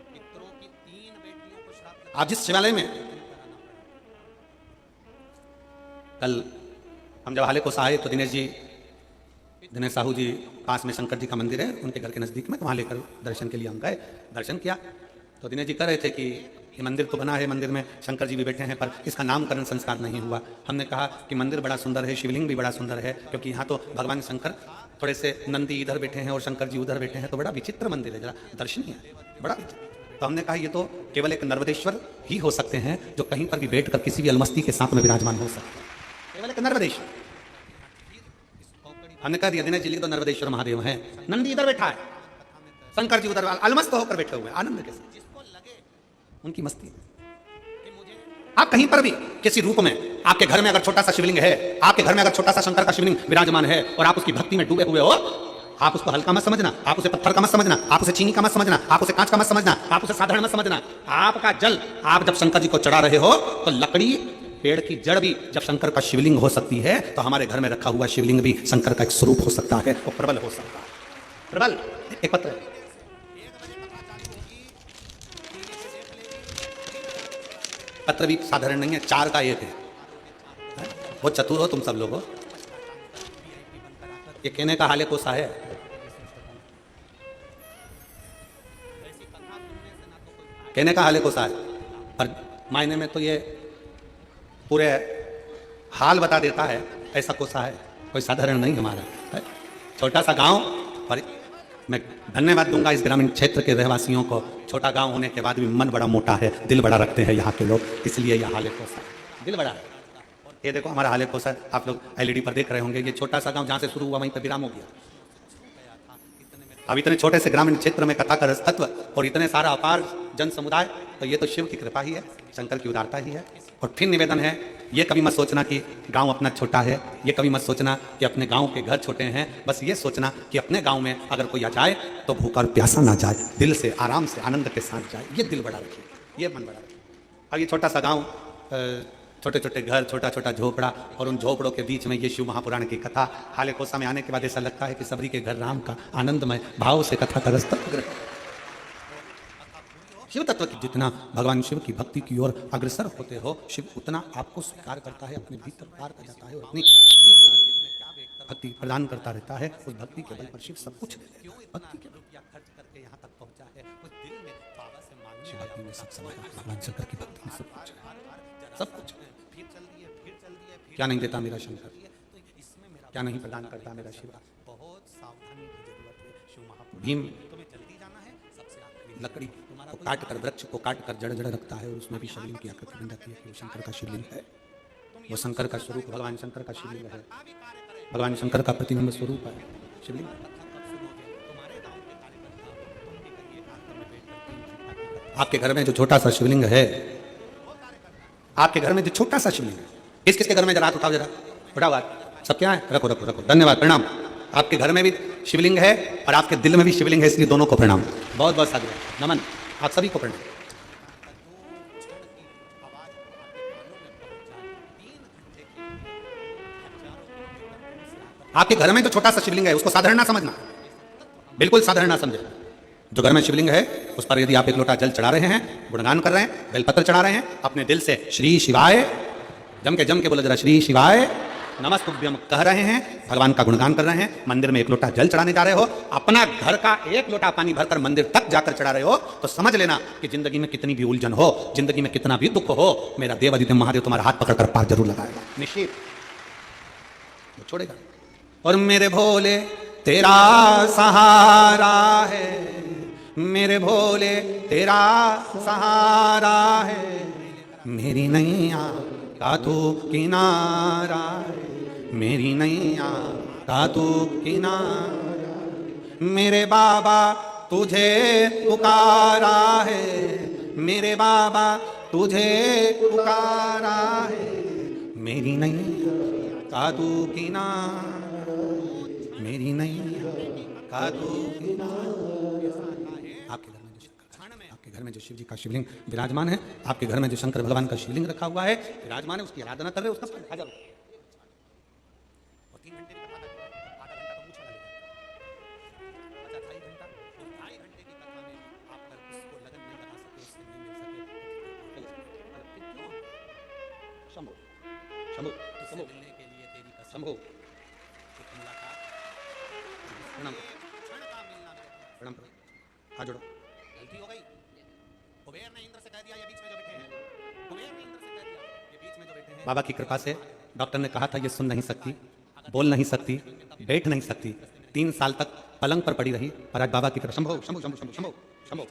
पितरों की 3 बेटियों को श्राप। आप जिस शिवालय में कल हम जब हाले को आए तो दिनेश साहू जी पास में शंकर जी का मंदिर है, उनके घर के नजदीक में, वहां लेकर दर्शन के लिए हम गए, दर्शन किया तो दिनेश जी कह रहे थे कि ये मंदिर तो बना है, मंदिर में शंकर जी भी बैठे हैं पर इसका नामकरण संस्कार नहीं हुआ। हमने कहा कि मंदिर बड़ा सुंदर है, शिवलिंग भी बड़ा सुंदर है, क्योंकि यहाँ तो भगवान शंकर थोड़े से नंदी इधर बैठे हैं और शंकर जी उधर बैठे हैं, तो बड़ा विचित्र मंदिर है, जरा दर्शनीय है, बड़ा विचित्र। तो हमने कहा ये तो केवल एक नर्मदेश्वर ही हो सकते हैं जो कहीं पर भी बैठकर किसी भी अलमस्ती के साथ में विराजमान हो सकते हैं, केवल एक नर्मदेश्वर। हमने कह दिया दिनेश जी तो नर्मदेश्वर महादेव है, नंदी इधर बैठा है, शंकर जी उधर अलमस्त होकर बैठे हुए आनंद के साथ, उनकी मस्ती। आप कहीं पर भी किसी रूप में, आपके घर में अगर छोटा सा शिवलिंग है, आपके घर में अगर छोटा सा शंकर का शिवलिंग विराजमान है और आप उसकी भक्ति में डूबे हुए हो, आप उसको हल्का मत समझना, आप उसे पत्थर का मत समझना, आप उसे चीनी का मत समझना, आप उसे कांच का मत समझना, आप उसे साधारण मत समझना। आपका जल आप जब शंकर जी को चढ़ा रहे हो तो लकड़ी, पेड़ की जड़ भी जब शंकर का शिवलिंग हो सकती है तो हमारे घर में रखा हुआ शिवलिंग भी शंकर का एक स्वरूप हो सकता है, वो प्रबल हो सकता है, प्रबल। एक पत्र पत्र भी साधारण नहीं है, 4 का 1 है, वो चतुर हो तुम सब लोग हो। ये कहने का हाले कोसा है, कहने का हाले कोसा है, पर मायने में तो ये पूरे हाल बता देता है, ऐसा कोसा है, कोई साधारण नहीं हमारा। छोटा सा गांव, पर मैं धन्यवाद दूंगा इस ग्रामीण क्षेत्र के रहवासियों को, छोटा गांव होने के बाद भी मन बड़ा मोटा है, दिल बड़ा रखते हैं यहाँ के लोग, इसलिए यह हाले कोसा दिल बड़ा है। ये देखो हमारा हाले कोसा, आप लोग एलईडी पर देख रहे होंगे, ये छोटा सा गांव जहाँ से शुरू हुआ वहीं पर विराम हो गया। अब इतने छोटे से ग्रामीण क्षेत्र में कथा का रसतत्व और इतने सारा अपार जन समुदाय, तो ये तो शिव की कृपा ही है, शंकर की उदारता ही है। और फिर निवेदन है, ये कभी मत सोचना कि गांव अपना छोटा है, ये कभी मत सोचना कि अपने गांव के घर छोटे हैं, बस ये सोचना कि अपने गांव में अगर कोई आ जाए तो भूखा और प्यासा ना जाए, दिल से आराम से आनंद के साथ जाए, ये दिल बड़ा रखिए, ये मन बड़ा रखिए। अब ये छोटा सा गाँव, छोटे छोटे घर, छोटा छोटा झोपड़ा, और उन झोपड़ों के बीच में ये शिव महापुराण की कथा, हाले कोसा में आने के बाद ऐसा लगता है कि सबरी के घर राम का आनंदमय भाव से कथा का रस तत्व शिव तत्व की जितना भगवान शिव की भक्ति की ओर अग्रसर होते हो, शिव उतना आपको स्वीकार करता है, अपने भीतर प्यार कर जाता है, अपनी भक्ति प्रदान करता रहता है। उस भक्ति के बल पर शिव सब कुछ दे देता है, भक्ति के रुपया खर्च करके यहाँ तक पहुंचा है। शिव भक्ति में सब समय भगवान शंकर की भक्ति में सब कुछ है, सब कुछ है। क्या नहीं देता मेरा शंकर, क्या नहीं प्रदान करता मेरा शिव। भीम लकड़ी को काट कर, वृक्ष को काट कर जड़ जड़ रखता है और उसमें भी शिवलिंग की आकृति बन जाती है कि वो शंकर का शिवलिंग है। वो शंकर का स्वरूप भगवान शंकर का शिवलिंग है, भगवान शंकर का प्रतिबिंब स्वरूप है शिवलिंग। आपके घर में जो छोटा सा शिवलिंग है, आपके घर में जो छोटा सा शिवलिंग है, किस किसके घर में जरा उठाओ, जरा उठाओ हाथ, सब क्या है, रखो रखो रखो, धन्यवाद, प्रणाम। आपके घर में भी शिवलिंग है और आपके दिल में भी शिवलिंग है, इसलिए दोनों को प्रणाम, बहुत बहुत साधु नमन, आप सभी को प्रणाम। आपके घर में जो छोटा सा शिवलिंग है उसको साधारण ना समझना, बिल्कुल साधारण ना समझे। जो घर में शिवलिंग है उस पर यदि आप एक लोटा जल चढ़ा रहे हैं, गुणगान कर रहे हैं, बेलपत्र चढ़ा रहे हैं, अपने दिल से श्री शिवाय जम के बोले जरा, श्री शिवाय नमस्तुभ्यम कह रहे हैं, भगवान का गुणगान कर रहे हैं, मंदिर में एक लोटा जल चढ़ाने जा रहे हो, अपना घर का एक लोटा पानी भरकर मंदिर तक जाकर चढ़ा रहे हो, तो समझ लेना कि जिंदगी में कितनी भी उलझन हो, जिंदगी में कितना भी दुख हो, मेरा देवादिदेव महादेव तुम्हारा हाथ पकड़कर पार जरूर लगाएगा, निश्चित वो छोड़ेगा। और मेरे भोले तेरा सहारा है, मेरे भोले तेरा सहारा है, मेरी नैया का तू किनारा है, मेरी नैया का तू किनारा, मेरे बाबा तुझे पुकारा है, मेरे बाबा तुझे पुकारा है, मेरी नैया का तू किनारा, मेरी नैया का तू किनारा। आपके घर में जो शिव जी का शिवलिंग विराजमान है, आपके घर में जो शंकर भगवान का शिवलिंग रखा हुआ है विराजमान है, उसकी आराधना कर रहे हो, उसका आ जाओ। और 3 घंटे की कथा, आधा घंटा तो मुझे लगा, अच्छा 2.5 घंटा, और 2.5 घंटे की कथा में आप अगर उसको लगन नहीं लगा सके, उससे नहीं मिल सके, क्यों? शंभो शंभो शंभो मिलने के लिए तेरी कसम, शंभो एक मुलाकात, प्रणाम प्रणाम, हाथ जोड़ो, गलती हो गई, कुबेर ने इंद्र से कह दिया ये बीच में जो बैठे हैं, कुबेर ने इंद्र से कह दिया ये बीच में जो बैठे हैं। बाबा की कृपा से डॉक्टर ने कहा था ये सुन नहीं सकती, बोल नहीं सकती, बैठ नहीं सकती, 3 साल तक पलंग पर पड़ी रही, पर आज बाबा की कृपा, शंभो शंभो शंभो शंभो शंभो शंभो,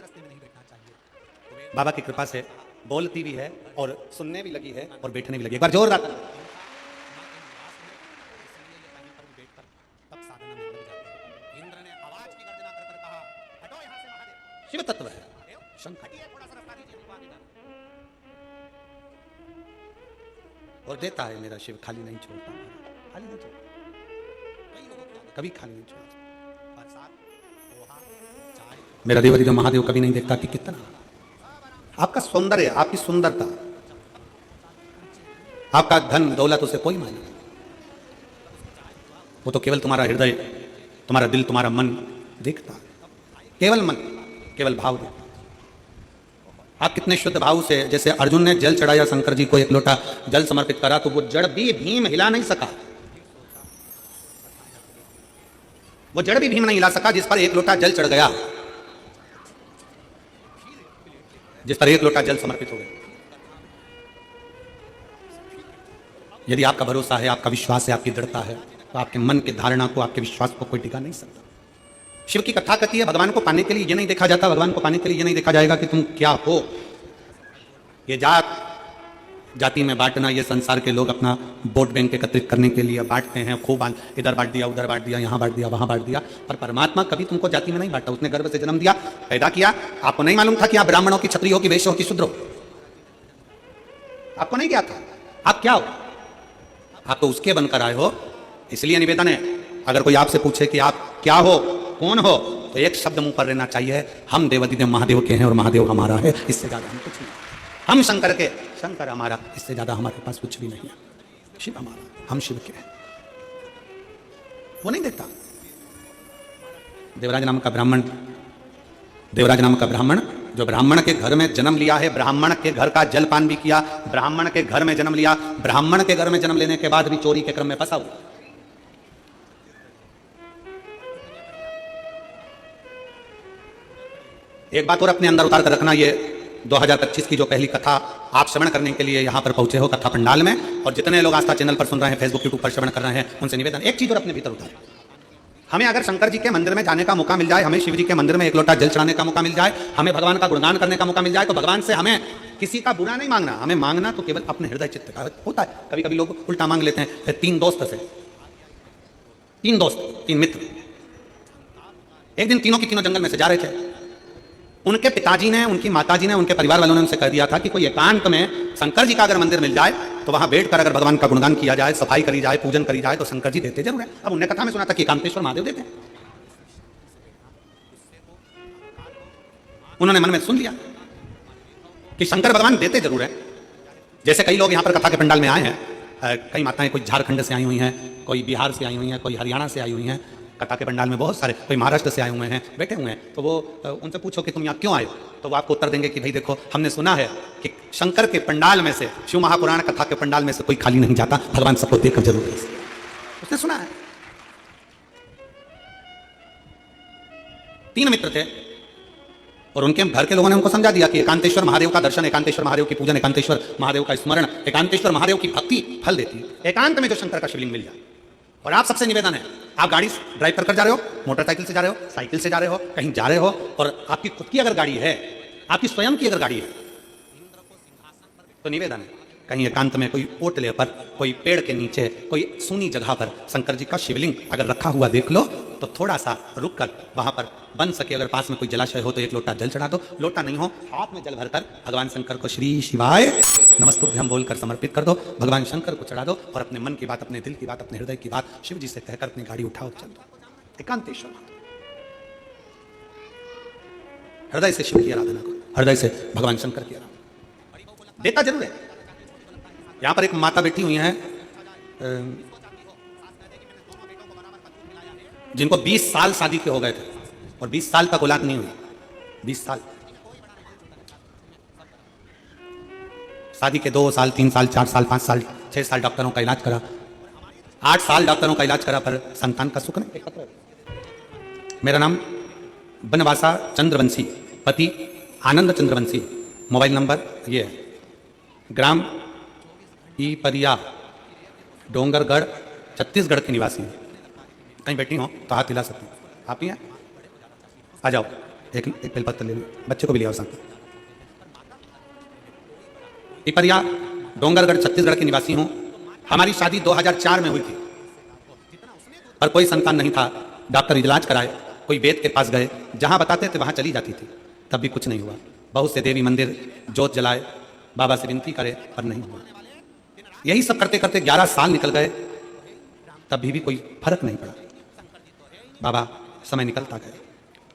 बाबा की कृपा से बोलती भी है और सुनने भी लगी है और बैठने भी लगी। एक बार जोरदार शिव तत्व है, शंकर और देता है मेरा शिव, खाली नहीं छोड़ता, खाली नहीं छोड़ता, कभी खाली नहीं छोड़ता। मेरा देवादिदेव महादेव कभी नहीं देखता कि कितना आपका सौंदर्य, आपकी सुंदरता, आपका धन दौलत उसे कोई मायने नहीं, वो तो केवल तुम्हारा हृदय, तुम्हारा दिल, तुम्हारा मन देखता, केवल मन, केवल भाव देखता। आप कितने शुद्ध भाव से, जैसे अर्जुन ने जल चढ़ाया शंकर जी को, एक लोटा जल समर्पित करा तो वो जड़ भी भीम हिला नहीं सका, वो जड़ भी भीम नहीं हिला सका जिस पर एक लोटा जल चढ़ गया, जिस पर एक लोटा जल समर्पित हो गया। यदि आपका भरोसा है, आपका विश्वास है, आपकी दृढ़ता है, तो आपके मन की धारणा को, आपके विश्वास को कोई टिका नहीं सकता। शिव की कथा कहती है भगवान को पाने के लिए ये नहीं देखा जाता, भगवान को पाने के लिए ये नहीं देखा जाएगा कि तुम क्या हो, ये जात जाति में बांटना, ये संसार के लोग अपना वोट बैंक एकत्रित करने के लिए बांटते हैं, खूब इधर बांट दिया, उधर बांट दिया, यहाँ बांट दिया, वहां बांट दिया, पर परमात्मा कभी तुमको जाति में नहीं बांटा। उसने गर्भ से जन्म दिया, पैदा किया, आपको नहीं मालूम था कि आप ब्राह्मणों की, क्षत्रियों की, वैश्यों की, शूद्रों, आपको नहीं क्या था, आप क्या हो, आप तो उसके बनकर आए हो। इसलिए निवेदन है, अगर कोई आपसे पूछे कि आप क्या हो, कौन हो, तो एक शब्द मुंह पर रहना चाहिए, हम देवादिदेव महादेव के हैं और महादेव हमारा है, इससे ज्यादा हम कुछ नहीं। हम शंकर के, शंकर हमारा, इससे ज्यादा हमारे पास कुछ भी नहीं है। शिव हमारा, हम शिव के हैं, वो नहीं देखता। देवराज नाम का ब्राह्मण, देवराज नाम का ब्राह्मण जो ब्राह्मण के घर में जन्म लिया है, ब्राह्मण के घर का जलपान भी किया, ब्राह्मण के घर में जन्म लिया, ब्राह्मण के घर में जन्म लेने के बाद भी चोरी के क्रम में फंसा हुआ। एक बात और अपने अंदर उतार कर रखना, ये 2025 की जो पहली कथा आप श्रवण करने के लिए यहाँ पर पहुंचे हो कथा पंडाल में, और जितने लोग आस्था चैनल पर सुन रहे हैं, फेसबुक यूट्यूब पर श्रवण कर रहे हैं, उनसे निवेदन, एक चीज और अपने भीतर उतारें। हमें अगर शंकर जी के मंदिर में जाने का मौका मिल जाए, हमें शिव जी के मंदिर में एक लोटा जल चढ़ाने का मौका मिल जाए, हमें भगवान का गुणगान करने का मौका मिल जाए, तो भगवान से हमें किसी का बुरा नहीं मांगना, हमें मांगना तो केवल अपने हृदय चित्त का होता है। कभी कभी लोग उल्टा मांग लेते हैं। फिर तीन मित्र, एक दिन तीनों की तीनों जंगल में से जा रहे थे। उनके पिताजी ने, उनकी माताजी ने, उनके परिवार वालों ने उनसे कह दिया था कि कोई एकांत में शंकर जी का अगर मंदिर मिल जाए तो वहां बैठकर अगर भगवान का गुणगान किया जाए, सफाई करी जाए, पूजन करी जाए तो शंकर जी देते जरूर है। अब उन्हें कथा में सुना था कि एकांतेश्वर महादेव देते हैं। उन्होंने मन में सुन लिया कि शंकर भगवान देते जरूर है। जैसे कई लोग यहां पर कथा के पंडाल में आए हैं, कई माताएं कोई झारखंड से आई हुई हैं, कोई बिहार से आई हुई हैं, कोई हरियाणा से आई हुई हैं। कथा के पंडाल में बहुत सारे, कोई महाराष्ट्र से आए हुए हैं, बैठे हुए हैं। तो वो उनसे पूछो कि तुम यहाँ क्यों आए हो, तो वो आपको उत्तर देंगे कि भाई देखो, हमने सुना है कि शंकर के पंडाल में से, शिव महापुराण कथा के पंडाल में से कोई खाली नहीं जाता, भगवान सबको देकर जरूर भेजते हैं। उसने सुना है। तीन मित्र थे और उनके घर के लोगों ने उनको समझा दिया कि एकांतेश्वर महादेव का दर्शन, एकांतेश्वर महादेव की पूजन, एकांतेश्वर महादेव का स्मरण, एकांतेश्वर महादेव की भक्ति फल देती है। एकांत में जो शंकर का शिवलिंग मिल जाए। और आप सबसे निवेदन है, आप गाड़ी ड्राइव कर जा रहे हो, मोटरसाइकिल से जा रहे हो, साइकिल से जा रहे हो, कहीं जा रहे हो, और आपकी खुद की अगर गाड़ी है, आपकी स्वयं की अगर गाड़ी है, तो निवेदन है कहीं एकांत में कोई ओटले पर, कोई पेड़ के नीचे, कोई सूनी जगह पर शंकर जी का शिवलिंग अगर रखा हुआ देख लो, तो थोड़ा सा रुक कर वहां पर बन सके, अगर पास में कोई जलाशय हो तो एक लोटा जल चढ़ा दो, लोटा नहीं हो हाथ में जल भरकर भगवान शंकर को श्री शिवाय नमस्तुभ्यं बोलकर समर्पित कर दो, भगवान शंकर को चढ़ा दो, और अपने मन की बात, अपने दिल की बात, अपने हृदय की बात शिव जी से कहकर अपनी गाड़ी उठाओ, चल दो। एकांतेश्वर हृदय से शिव की आराधना करो, हृदय से भगवान शंकर की आराधना। देता जरूर है। यहां पर एक माता बैठी हुई हैं जिनको 20 साल शादी के हो गए थे और 20 साल तक औलाद नहीं हुई। 20 साल शादी के 2 साल, 3 साल, 4 साल, 5 साल, 6 साल डॉक्टरों का इलाज करा, 8 साल डॉक्टरों का इलाज करा, पर संतान का सुख नहीं। मेरा नाम बनवासा चंद्रवंशी, पति आनंद चंद्रवंशी, मोबाइल नंबर ये है, ग्राम ईपरिया, डोंगरगढ़, छत्तीसगढ़ की निवासी है। कहीं बैठी हो तो हाथ हिला सकती हूँ। आप ही हैं, आ जाओ, एक बेलपत्र ले लो, बच्चे को भी ले आओ साथ। ईपरिया, डोंगरगढ़, छत्तीसगढ़ की निवासी हूँ। हमारी शादी 2004 में हुई थी, पर कोई संतान नहीं था। डॉक्टर इलाज कराए, कोई वेद के पास गए, जहाँ बताते थे वहाँ चली जाती थी, तब भी कुछ नहीं हुआ। बहुत से देवी मंदिर जोत जलाए, बाबा से विनती करे, पर नहीं हुआ। यही सब करते करते 11 साल निकल गए, तब भी कोई फर्क नहीं पड़ा। बाबा समय निकलता गया।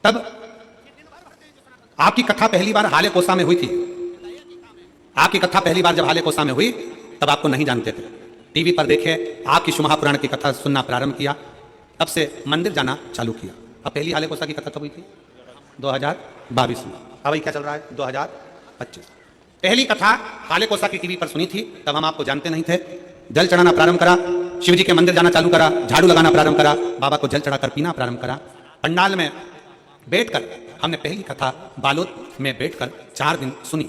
तब आपकी कथा पहली बार हाले कोसा में हुई थी। आपकी कथा पहली बार जब हाले कोसा में हुई, तब आपको नहीं जानते थे। टीवी पर देखे, आपकी शिव महापुराण की कथा सुनना प्रारंभ किया, तब से मंदिर जाना चालू किया। अब पहली हाले कोसा की कथा कब हुई थी? 2022 में। अब क्या चल रहा है? 2025। पहली कथा हाले कोसा की टीवी पर सुनी थी, तब हम आपको जानते नहीं थे। जल चढ़ाना प्रारंभ करा, शिव जी के मंदिर जाना चालू करा, झाड़ू लगाना प्रारंभ करा, बाबा को जल चढ़ाकर पीना प्रारंभ करा। पंडाल में बैठकर हमने पहली कथा बालोद में बैठकर 4 दिन सुनी,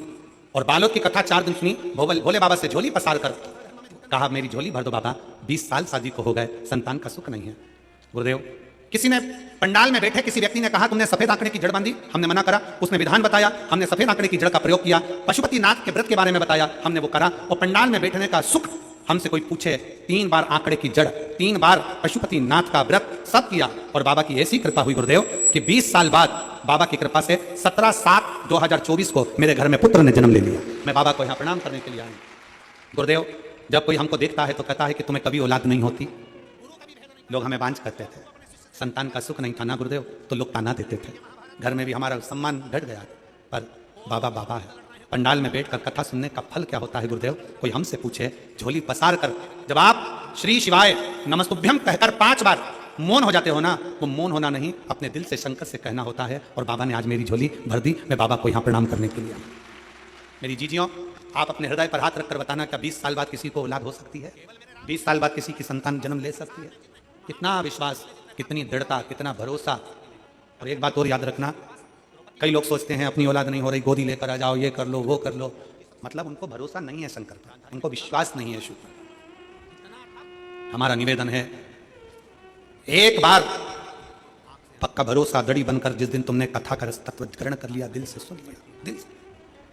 और बालोद की कथा 4 दिन सुनी। भोले बाबा से झोली पसार कर कहा, मेरी झोली भर दो बाबा, 20 साल शादी को हो गए, संतान का सुख नहीं है। गुरुदेव, किसी ने पंडाल में बैठे किसी व्यक्ति ने कहा तुमने सफेद आंकड़े की जड़ बांधी, हमने मना करा। उसने विधान बताया, हमने सफेद आंकड़े की जड़ का प्रयोग किया। पशुपति नाथ के व्रत के बारे में बताया, हमने वो करा। और पंडाल में बैठने का सुख हमसे कोई पूछे, 3 बार आंकड़े की जड़, 3 बार पशुपति नाथ का व्रत, सब किया। और बाबा की ऐसी कृपा हुई गुरुदेव कि 20 साल बाद बाबा की कृपा से 17/7/2024 को मेरे घर में पुत्र ने जन्म ले लिया। मैं बाबा को यहाँ प्रणाम करने के लिए आया। गुरुदेव, जब कोई हमको देखता है तो कहता है कि तुम्हें कभी औलाद नहीं होती। लोग हमें बांझ कहते थे, संतान का सुख नहीं था ना गुरुदेव, तो लोग ताना देते थे। घर में भी हमारा सम्मान घट गया, पर बाबा बाबा है। पंडाल में बैठकर कथा सुनने का फल क्या होता है गुरुदेव? कोई हमसे पूछे, झोली पसार कर जब आप श्री शिवाय नमस्तुभ्यम कहकर 5 बार मौन हो जाते हो ना, वो मौन होना नहीं, अपने दिल से शंकर से कहना होता है। और बाबा ने आज मेरी झोली भर दी, मैं बाबा को यहाँ प्रणाम करने के लिए आया। मेरी जीजियों, आप अपने हृदय पर हाथ रखकर बताना, क्या 20 साल बाद किसी को औलाद हो सकती है? 20 साल बाद किसी की संतान जन्म ले सकती है? कितना विश्वास, कितनी दृढ़ता, कितना भरोसा। और एक बात और याद रखना, कई लोग सोचते हैं अपनी औलाद नहीं हो रही, गोदी लेकर आ जाओ, ये कर लो, वो कर लो। मतलब उनको भरोसा नहीं है शंकर पर, उनको विश्वास नहीं है शिव पर। हमारा निवेदन है, एक बार पक्का भरोसा दड़ी बनकर जिस दिन तुमने कथा का तत्व ग्रहण कर लिया, दिल से सुन लिया, दिल से।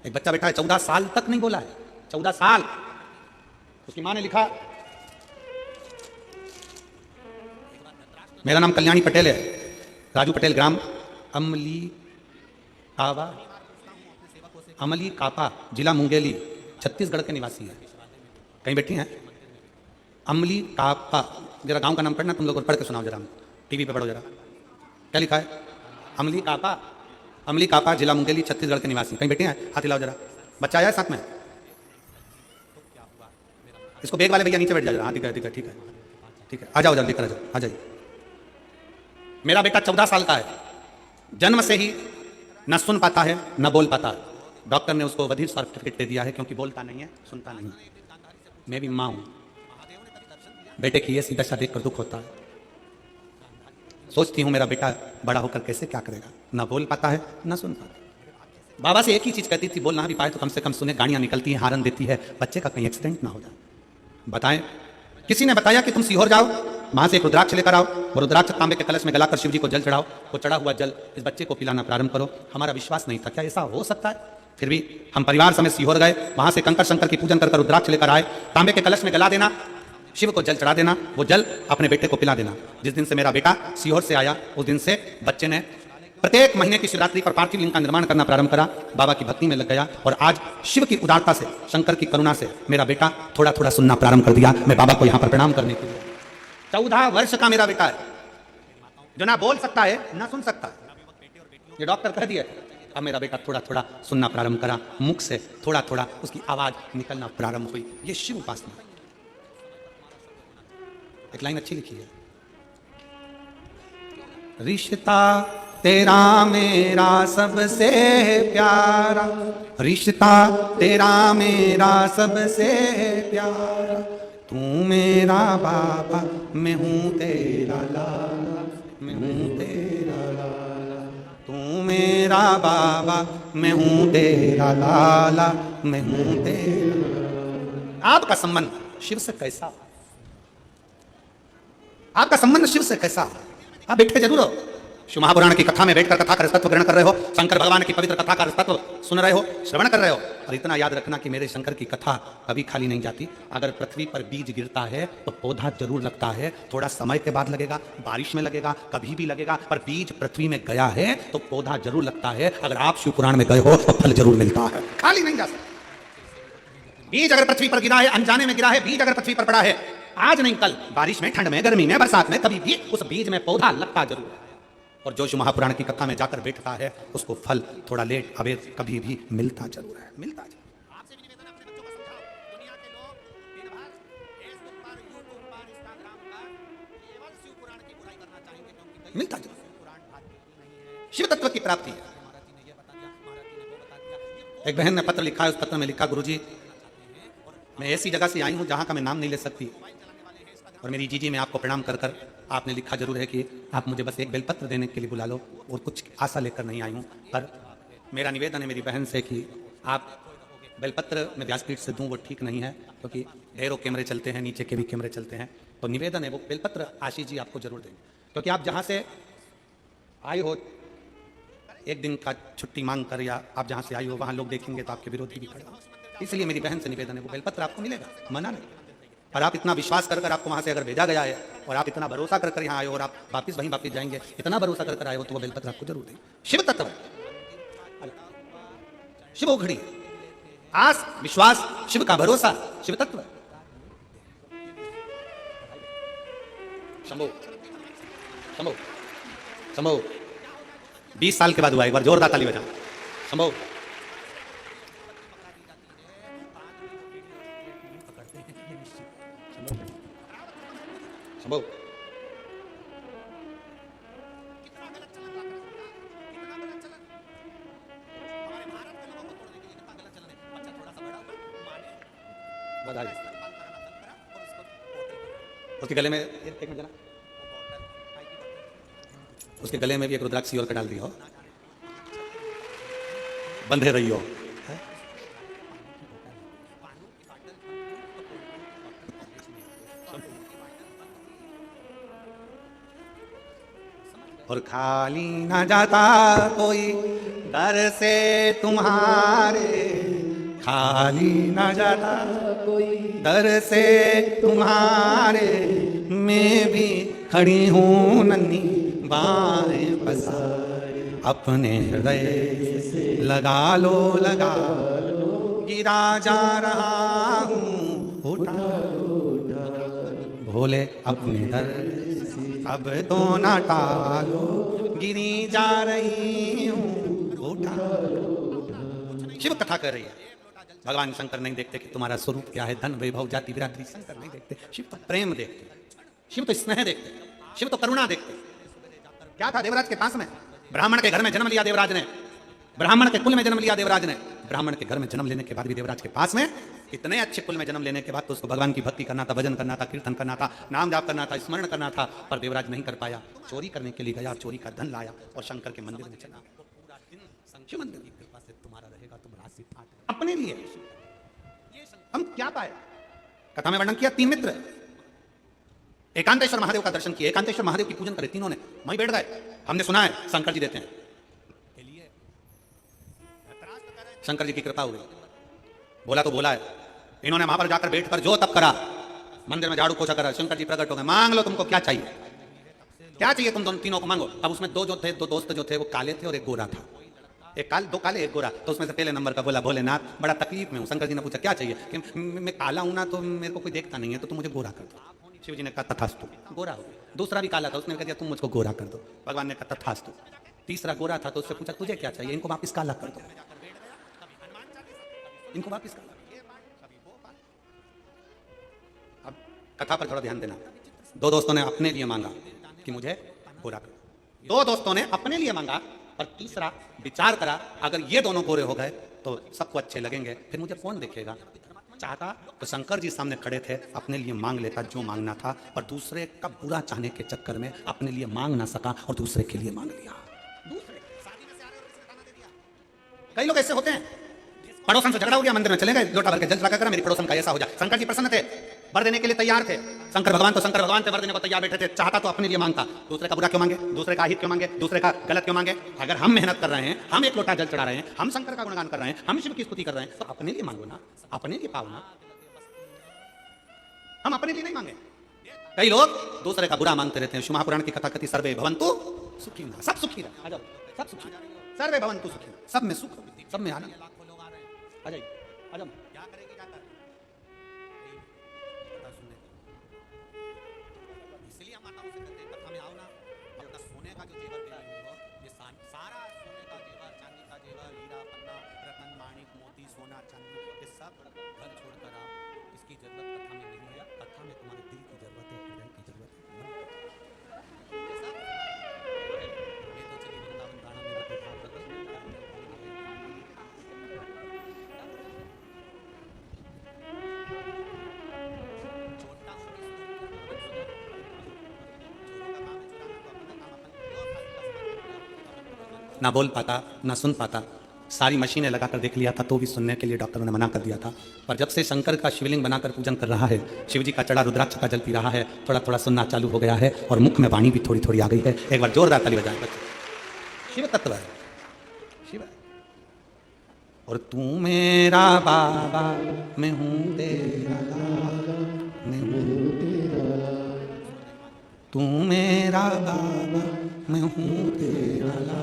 एक बच्चा बैठा है 14 साल तक नहीं बोला है, 14 साल। उसकी माँ ने लिखा, मेरा नाम कल्याणी पटेल है, राजू पटेल, ग्राम अमली कापा, जिला मुंगेली, छत्तीसगढ़ के निवासी है। कहीं बैठी हैं? अमली कापा, जरा गांव का नाम पढ़ना तुम लोग, पढ़ के सुनाओ जरा, टीवी पे पढ़ो जरा। क्या लिखा है? अमली कापा, जिला मुंगेली, छत्तीसगढ़ के निवासी। कहीं बैठे हैं? हाथ हिलाओ जरा। बच्चा आया है साथ में? इसको बैग वाले भैया नीचे बैठ जाओ। हाँ ठीक है, ठीक है, ठीक है, ठीक है, आ जाओ जल्दी, कर आ जाओ, आ जाइए। मेरा बेटा 14 साल का है, जन्म से ही न सुन पाता है न बोल पाता है। डॉक्टर ने उसको बधिर सर्टिफिकेट दे दिया है क्योंकि बोलता नहीं है, सुनता नहीं। मैं भी माँ हूं, बेटे की ये सीधा सा देख कर दुख होता है। सोचती हूं मेरा बेटा बड़ा होकर कैसे क्या करेगा, ना बोल पाता है ना सुन पाता है। बाबा से एक ही चीज कहती थी, बोलना भी पाए तो कम से कम सुने। गाड़ियां निकलती हैं, हारन देती है, बच्चे का कहीं एक्सीडेंट ना हो जाए। बताएं, किसी ने बताया कि तुम सीहोर जाओ, वहां से एक रुद्राक्ष लेकर आओ, वो रुद्राक्ष तांबे के कलश में गलाकर शिव जी को जल चढ़ाओ, वो चढ़ा हुआ जल इस बच्चे को पिलाना प्रारंभ करो। हमारा विश्वास नहीं था, क्या ऐसा हो सकता है? फिर भी हम परिवार समेत सीहोर गए, वहां से कंकर शंकर की पूजन कर रुद्राक्ष लेकर आए, तांबे के कलश में गला देना, शिव को जल चढ़ा देना, वो जल अपने बेटे को पिला देना। जिस दिन से मेरा बेटा सीहोर से आया, उस दिन से बच्चे ने प्रत्येक महीने की शिवरात्रि पर पार्थिव लिंग का निर्माण करना प्रारंभ करा, बाबा की भक्ति में लग गया, और आज शिव की उदारता से, शंकर की करुणा से मेरा बेटा थोड़ा थोड़ा सुनना प्रारंभ कर दिया। मैं बाबा को यहाँ पर प्रणाम करने के लिए, 14 वर्ष का मेरा बेटा है, जो ना बोल सकता है ना सुन सकता है। ये डॉक्टर कह दिया, अब मेरा बेटा थोड़ा थोड़ा सुनना प्रारंभ करा, मुख से थोड़ा थोड़ा उसकी आवाज निकलना प्रारंभ हुई। ये शिव उपासना। एक लाइन अच्छी लिखी है, रिश्ता तेरा मेरा सबसे प्यारा, रिश्ता तेरा मेरा सबसे प्यारा, तू मेरा बाबा मैं हूँ तेरा लाला, मैं हूँ तेरा लाला, तू मेरा बाबा मैं हूँ तेरा लाला, मैं हूँ तेरा। आपका संबंध शिव से कैसा? आपका संबंध शिव से कैसा? आप बैठे जरूर हो, शिव महापुराण की कथा में बैठकर कथा का तत्व ग्रहण कर रहे हो, शंकर भगवान की पवित्र कथा का तत्व सुन रहे हो, श्रवण कर रहे हो। और इतना याद रखना कि मेरे शंकर की कथा कभी खाली नहीं जाती। अगर पृथ्वी पर बीज गिरता है तो पौधा जरूर लगता है, थोड़ा समय के बाद लगेगा, बारिश में लगेगा, कभी भी लगेगा, पर बीज पृथ्वी में गया है तो पौधा जरूर लगता है। अगर आप शिव पुराण में गए हो तो फल जरूर मिलता है, खाली नहीं जा सकता। बीज अगर पृथ्वी पर गिरा है, अनजाने में गिरा है, बीज अगर पृथ्वी पर पड़ा है, आज नहीं कल, बारिश में, ठंड में, गर्मी में, बरसात में, कभी भी उस बीज में पौधा लगता जरूर है। और जो शिव महापुराण की कथा में जाकर बैठता है उसको फल थोड़ा लेट अबेर कभी भी मिलता जरूर है, मिलता जरूर। आपसे भी निवेदन है, अपने बच्चों को समझाओ, दुनिया के लोग दिन भर फेसबुक पर, यूट्यूब पर, इंस्टाग्राम पर केवल शिव पुराण की बुराई करना चाहेंगे, क्योंकि मिलता जरूर है, शिव तत्व की प्राप्ति है। एक बहन ने पत्र लिखा है, उस पत्र में लिखा, गुरुजी मैं ऐसी जगह से आई हूं जहां का मैं नाम नहीं ले सकती, और मेरी जीजी मैं आपको प्रणाम कर कर, आपने लिखा जरूर है कि आप मुझे बस एक बेलपत्र देने के लिए बुला लो, और कुछ आशा लेकर नहीं आई हूँ। पर मेरा निवेदन है मेरी बहन से कि आप बेलपत्र में व्यासपीठ से दूं वो ठीक नहीं है, क्योंकि ढेरों कैमरे चलते हैं, नीचे के भी कैमरे चलते हैं। तो निवेदन है वो बेलपत्र आशीष जी आपको जरूर देंगे, क्योंकि आप जहाँ से आई हो, एक दिन का छुट्टी मांग कर, या आप जहाँ से आई हो वहाँ लोग देखेंगे तो आपके विरोधी भी खड़े हो। इसलिए मेरी बहन से निवेदन है वो बेलपत्र आपको मिलेगा, मना नहीं। और आप इतना विश्वास कर कर आपको वहां से अगर भेजा गया है, और आप इतना भरोसा कर कर यहाँ आए हो, और आप वापिस वहीं वापिस जाएंगे, इतना भरोसा कर कर आए हो, तो वो बेलपत्र आपको जरूर देंगे। शिव तत्व, शिव उघड़ी, आस विश्वास, शिव का भरोसा, शिव तत्व। शंभो शंभो शंभो 20 साल के बाद हुआ, एक बार जोरदार ताली बजा। शंभो शंभो। उसके गले में एक मिनट जरा, उसके गले में भी एक रुद्राक्ष और का डाल दिया हो। बंधे रहियो। और खाली ना जाता कोई दर से तुम्हारे, खाली ना जाता कोई दर से तुम्हारे, मैं भी खड़ी हूँ नन्ही बाहें पसारे, अपने हृदय से लगा लो गिरा जा रहा हूँ उठा भोले अपने दर अब तो ना टालो, गिरी जा रही हूँ उठा। शिव कथा कर रही है, भगवान शंकर नहीं देखते कि तुम्हारा स्वरूप क्या है, धन वैभव जाति बिरादरी, शंकर नहीं देखते। शिव तो प्रेम देखते, शिव तो स्नेह देखते, शिव तो करुणा देखते। क्या था देवराज के पास में? ब्राह्मण के घर में जन्म लिया देवराज ने, ब्राह्मण के कुल में जन्म लिया देवराज ने। ब्राह्मण के घर में जन्म लेने के बाद भी देवराज के पास में, इतने अच्छे कुल में जन्म लेने के बाद तो उसको भगवान की भक्ति करना था, भजन करना था, कीर्तन करना था, नाम जाप करना था, स्मरण करना था, पर देवराज नहीं कर पाया। चोरी करने के लिए गया, चोरी का धन लाया और शंकर के मंदिर में चला। शिव मंदिर की कृपा से तुम्हारा रहेगा, तुम राशि अपने लिए। हम क्या पाए? कथा में वर्णन किया, 3 मित्र एकांतेश्वर महादेव का दर्शन किए, एकांतेश्वर महादेव की पूजन करे, तीनों ने वहीं बैठ गए। हमने सुना है शंकर जी देते हैं, शंकर जी की कृपा हो गई। बोला तो बोला है, इन्होंने वहां पर जाकर बैठकर जो तप करा, मंदिर में झाड़ू पोछा करा, शंकर जी प्रकट हो गए। मांग लो तुमको क्या चाहिए, क्या चाहिए तुम दोनों तीनों को मांगो। अब उसमें दो दोस्त जो थे वो काले थे और एक गोरा था, दो काले एक गोरा। तो उसमें से पहले नंबर का बोला, भोलेनाथ बड़ा तकलीफ में हूँ। शंकर जी ने पूछा क्या चाहिए, कि मैं काला हूं ना तो मेरे को कोई देखता नहीं है, तो तुम मुझे गोरा कर दो। शिव जी ने कहा तथास्तु, गोरा हो गया। दूसरा भी काला था, उसने कह दिया तुम मुझको गोरा कर दो। भगवान ने कहा तथास्तु। तीसरा गोरा था तो उससे पूछा तुझे क्या चाहिए, इनको वापिस काला कर दो, इनको वापिस काला। अब कथा पर थोड़ा ध्यान देना। 2 दोस्तों ने अपने लिए मांगा कि मुझे गोरा कर, 2 दोस्तों ने अपने लिए मांगा, और तीसरा विचार करा अगर ये दोनों गोरे हो गए तो सबको अच्छे लगेंगे, फिर मुझे कौन देखेगा। चाहता तो शंकर जी सामने खड़े थे, अपने लिए मांग लेता जो मांगना था, और दूसरे का बुरा चाहने के चक्कर में अपने लिए मांग ना सका और दूसरे के लिए मांग लिया। कई लोग ऐसे होते हैं, पड़ोसन से झगड़ा हो गया, मंदिर में चले गए, लोटा भर के जल चढ़ा कर मेरी पड़ोसन का ऐसा हो जाए। शंकर जी प्रसन्न थे, वर देने के लिए तैयार थे। शंकर भगवान थे, वर देने को तैयार बैठे थे। चाहता तो अपने लिए मांगता, दूसरे का बुरा क्यों मांगे, दूसरे का हित क्यों मांगे, दूसरे का गलत क्यों मांगे। अगर हम मेहनत कर रहे हैं, हम एक लोटा जल चढ़ा रहे हैं, हम शंकर का गुणगान कर रहे हैं, हम शिव की स्तुति कर रहे हैं, तो अपने लिए मांगो ना, अपने लिए पाओ ना, हम अपने लिए नहीं मांगे। कई लोग दूसरे का बुरा मांगते रहते हैं। शिव महापुराण की कथा कहती सर्वे भवन्तु सुखिनः, सब सुखी रहे, आ जाओ सब सुखी, सर्वे भवन्तु सुखिनः, सब में सुख, सब में आनंद। आ जाइए, आ जाओ। क्या करेगी जाकर, कथा सुनने, इसलिए हम माताओं से कहते हैं कथा में आओ ना, अपना सोने का जो जेवर दे रही हो, ये सारा सोने का जेवर, चांदी का जेवर, हीरा पन्ना, रतन माणिक मोती सोना चांदी, ये सब घर छोड़कर आओ। इसकी जरूरत कथा में नहीं है, कथा में तुम्हारे दिल की जरूरत है, हृदय की जरूरत है। ये तो चलिए वृंदावन गाना में रखा ना बोल पाता, ना सुन पाता, सारी मशीनें लगाकर देख लिया था तो भी सुनने के लिए डॉक्टरों ने मना कर दिया था। पर जब से शंकर का शिवलिंग बनाकर पूजन कर रहा है, शिव जी का चढ़ा रुद्राक्ष का जल पी रहा है, थोड़ा थोड़ा सुनना चालू हो गया है और मुख में वाणी भी थोड़ी थोड़ी आ गई है। एक बार जोरदार ताली बजाएं बच्चे। शिव तत्व है, शिव। और तू मेरा बाबा, मैं हूँ तेरा लाला, मैं हूँ तेरा लाला, तू मेरा बाबा, मैं हूँ तेरा लाला,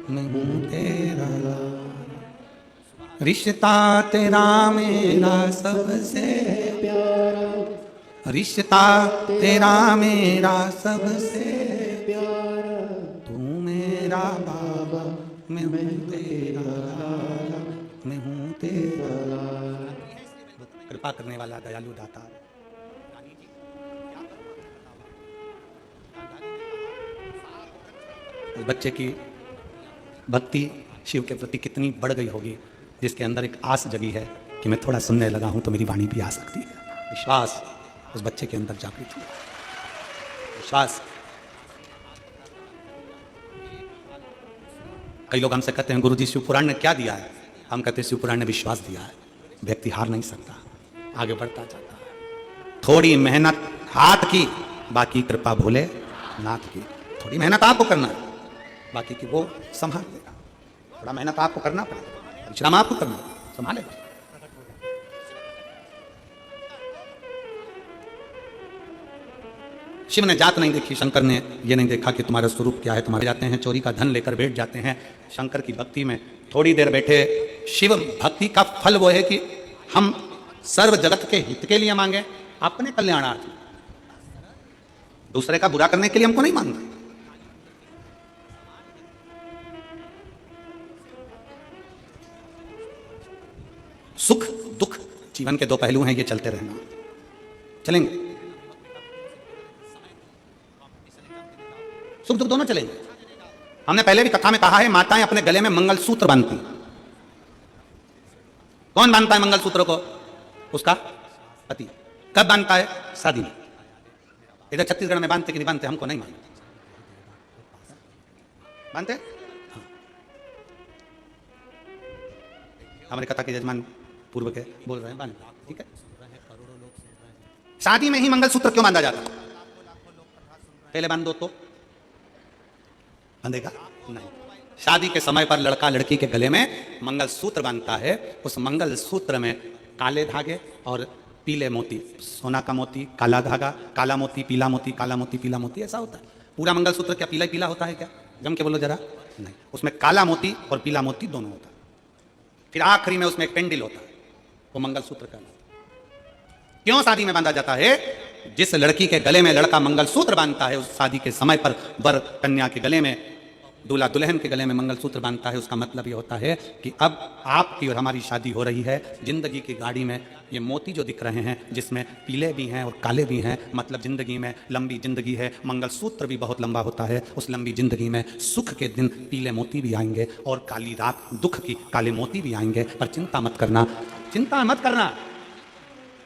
मैं हूँ तेरा लाला। रिश्ता तेरा मेरा सबसे प्यारा, रिश्ता तेरा मेरा सबसे प्यारा, तू मेरा बाबा, मैं हूँ तेरा लाला, मैं हूँ तेरा लाला। कृपा करने वाला दयालु दाता। बच्चे की भक्ति शिव के प्रति कितनी बढ़ गई होगी, जिसके अंदर एक आस जगी है कि मैं थोड़ा सुनने लगा हूं तो मेरी वाणी भी आ सकती है। विश्वास उस बच्चे के अंदर जागृत हुआ, विश्वास। कई लोग हमसे कहते हैं गुरुजी शिव पुराण ने क्या दिया है? हम कहते हैं शिव पुराण ने विश्वास दिया है। व्यक्ति हार नहीं सकता, आगे बढ़ता जाता है। थोड़ी मेहनत हाथ की, बाकी कृपा भोले नाथ की। थोड़ी मेहनत आपको करना है, बाकी की वो संभाल लेगा। थोड़ा मेहनत आपको करना पड़ेगा, परिश्रम आपको करना पड़ेगा, संभालेगा। शिव ने जात नहीं देखी, शंकर ने ये नहीं देखा कि तुम्हारा स्वरूप क्या है। तुम्हारे जाते हैं चोरी का धन लेकर बैठ जाते हैं शंकर की भक्ति में, थोड़ी देर बैठे। शिव भक्ति का फल वो है कि हम सर्व जगत के हित के लिए मांगे, अपने कल्याणार्थ। दूसरे का बुरा करने के लिए हमको नहीं मांगना। सुख दुख जीवन के दो पहलू हैं, ये चलते रहना, चलेंगे। सुख दुख दोनों चलेंगे। हमने पहले भी कथा में कहा है, माताएं अपने गले में मंगलसूत्र बांधती। कौन बांधता है मंगलसूत्र को? उसका पति। कब बांधता है? शादी में। इधर छत्तीसगढ़ में बांधते कि नहीं बांधते हमको नहीं मालूम। बांधते? हाँ। हमारे कथा के यजमान पूर्व के बोल रहे हैं बांधते, ठीक है। शादी में ही मंगलसूत्र क्यों बांधा जाता? पहले बांध दो तो बंधेगा नहीं। शादी के समय पर लड़का लड़की के गले में मंगलसूत्र बांधता है। उस मंगलसूत्र में काले धागे और पीले मोती, सोना का मोती, काला धागा, काला मोती, पीला मोती, काला मोती, पीला मोती, ऐसा होता है। पूरा मंगलसूत्र क्या पीला ही पीला होता है क्या? जम के बोलो जरा। नहीं, उसमें काला मोती और पीला मोती दोनों होता है। फिर आखिरी में उसमें एक पेंडिल होता है, वो मंगलसूत्र का। क्यों शादी में बांधा जाता है? जिस लड़की के गले में लड़का मंगलसूत्र बांधता है, उस शादी के समय पर वर कन्या के गले में, दूल्हा दुल्हन के गले में मंगलसूत्र बांधता है। उसका मतलब ये होता है कि अब आपकी और हमारी शादी हो रही है। जिंदगी की गाड़ी में ये मोती जो दिख रहे हैं, जिसमें पीले भी हैं और काले भी हैं, मतलब जिंदगी में लंबी जिंदगी है। मंगलसूत्र भी बहुत लंबा होता है। उस लंबी जिंदगी में सुख के दिन पीले मोती भी आएंगे और काली रात दुख की काले मोती भी आएंगे। पर चिंता मत करना, चिंता मत करना।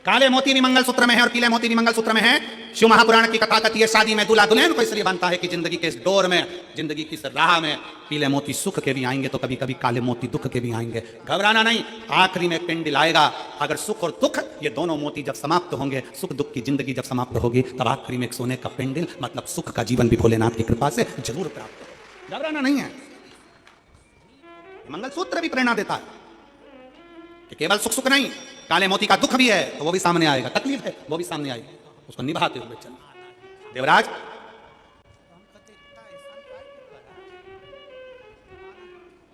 काले मोती भी मंगलसूत्र में है और पीले मोती भी मंगलसूत्र में है। शिव महापुराण की कथा कहती है, शादी में दूल्हा दुल्हन को इसलिए बांधता है कि जिंदगी के इस डोर में, जिंदगी की इस राह में पीले मोती सुख के भी आएंगे तो कभी कभी काले मोती दुख के भी आएंगे। घबराना नहीं, आखिरी में पेंडिल आएगा। अगर सुख और दुख ये दोनों मोती जब समाप्त होंगे, सुख दुख की जिंदगी जब समाप्त होगी, तब आखिरी में एक सोने का पेंडिल, मतलब सुख का जीवन भी भोलेनाथ की कृपा से जरूर प्राप्त होगा। घबराना नहीं है। मंगलसूत्र भी प्रेरणा देता है कि केवल सुख सुख नहीं, काले मोती का दुख भी है तो वो भी सामने आएगा, तकलीफ है वो भी सामने आएगी, उसको निभाते हुए चलना। देवराज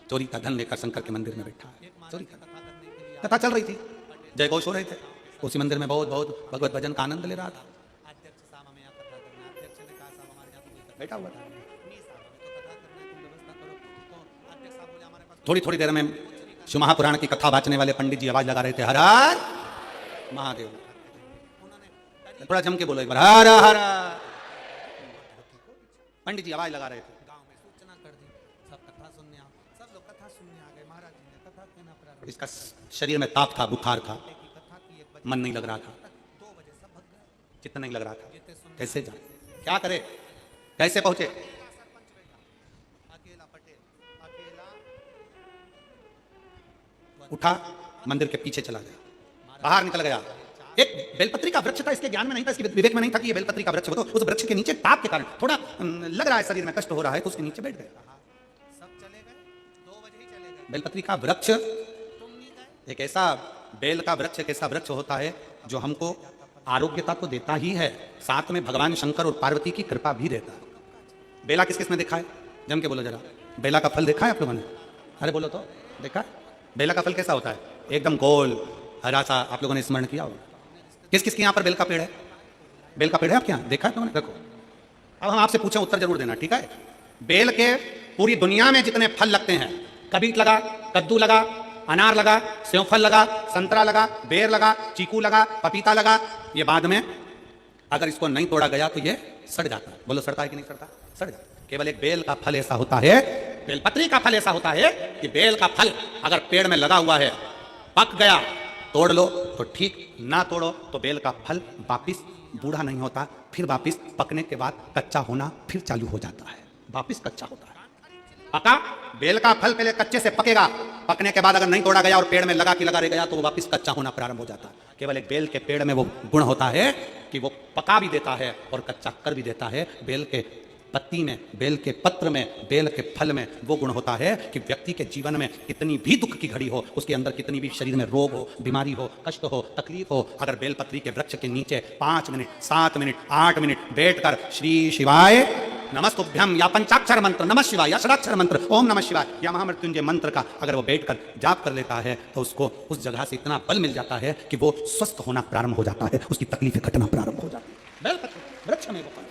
चोरी का धन लेकर शंकर के मंदिर में बैठा है। चोरी का कथा चल रही थी, जय घोष हो रहे थे। उसी मंदिर में बहुत बहुत भगवत भजन का आनंद ले रहा था, बैठा हुआ था। थोड़ी थोड़ी देर में शिव महापुराण की कथा वाचने वाले पंडित जी आवाज लगा रहे थे, हर हर महादेव। थोड़ा जम के बोलो एक बार, हर हर। पंडित जी आवाज लगा रहे थे, गांव में सूचना कर दी, सब कथा सुनने आओ। सब लोग कथा सुनने आ गए। महाराज जी ने कथा कहना प्रारंभ। इसका शरीर में ताप था, बुखार था, मन नहीं लग रहा था, 2 बजे सब भग गए, चित्त नहीं लग रहा था। कैसे जाए, क्या करे, कैसे पहुंचे? उठा, मंदिर के पीछे चला गया, बाहर निकल गया। एक बेलपत्री का वृक्ष था, इसके ज्ञान में नहीं था, इसके विवेक में नहीं था कि ये बेलपत्री का वृक्ष हो। तो उस वृक्ष के नीचे ताप के कारण थोड़ा लग रहा है, शरीर में कष्ट हो रहा है, तो उसके नीचे बैठ गए। सब चले गए, 2 बजे ही चले गए। बेलपत्री का वृक्ष एक ऐसा, बेल का वृक्ष एक ऐसा वृक्ष होता है जो हमको आरोग्यता तो देता ही है, साथ में भगवान शंकर और पार्वती की कृपा भी देता है। बेला किस किस ने देखा है? जम के बोलो जरा। बेला का फल देखा है आप लोगों ने? अरे बोलो तो, देखा? बेला का फल कैसा होता है? एकदम गोल हरा सा। आप लोगों ने स्मरण किया होगा। किस किस के यहाँ पर बेल का पेड़ है? बेल का पेड़ है आपके यहाँ? देखा है तुमने? देखो, अब हम आपसे पूछें, उत्तर जरूर देना, ठीक है? बेल के पूरी दुनिया में जितने फल लगते हैं, कबीत लगा, कद्दू लगा, अनार लगा, सेवफल लगा, संतरा लगा, बेर लगा, चीकू लगा, पपीता लगा, ये बाद में अगर इसको नहीं तोड़ा गया तो ये सड़ जाता है। बोलो सड़ता है कि नहीं सड़ता? सड़ जाता है। केवल एक बेल का फल ऐसा होता है, बेलपत्री का फल ऐसा होता है कि बेल का फल अगर पेड़ में लगा हुआ है, पक गया, तोड़ लो तो ठीक, ना तोड़ो तो बेल का फल वापिस बूढ़ा नहीं होता, फिर वापिस पकने के बाद कच्चा होना फिर चालू हो जाता है, वापिस कच्चा होता है। पका, बेल का फल पहले कच्चे से पकेगा, पकने के बाद अगर नहीं तोड़ा गया और पेड़ में लगा कि लगा रह गया तो वो वापस कच्चा होना प्रारंभ हो जाता है। केवल एक बेल के पेड़ में वो गुण होता है कि वो पका भी देता है और कच्चा कर भी देता है। बेल के पत्ती में, बेल के पत्र में, बेल के फल में वो गुण होता है कि व्यक्ति के जीवन में कितनी भी दुख की घड़ी हो, उसके अंदर कितनी भी शरीर में रोग हो, बीमारी हो, कष्ट हो, तकलीफ हो, अगर बेलपत्री के वृक्ष के नीचे 5 मिनट, 7 मिनट, 8 मिनट बैठकर श्री शिवाय नमस्तुभ्यम या पंचाक्षर मंत्र नमः शिवाय या षडाक्षर मंत्र ओम नमः शिवाय या महामृत्युंजय मंत्र का अगर वो बैठकर जाप कर लेता है तो उसको उस जगह से इतना बल मिल जाता है कि वो स्वस्थ होना प्रारंभ हो जाता है, उसकी तकलीफें घटना प्रारंभ हो जाती है। बेलपत्र वृक्ष में वो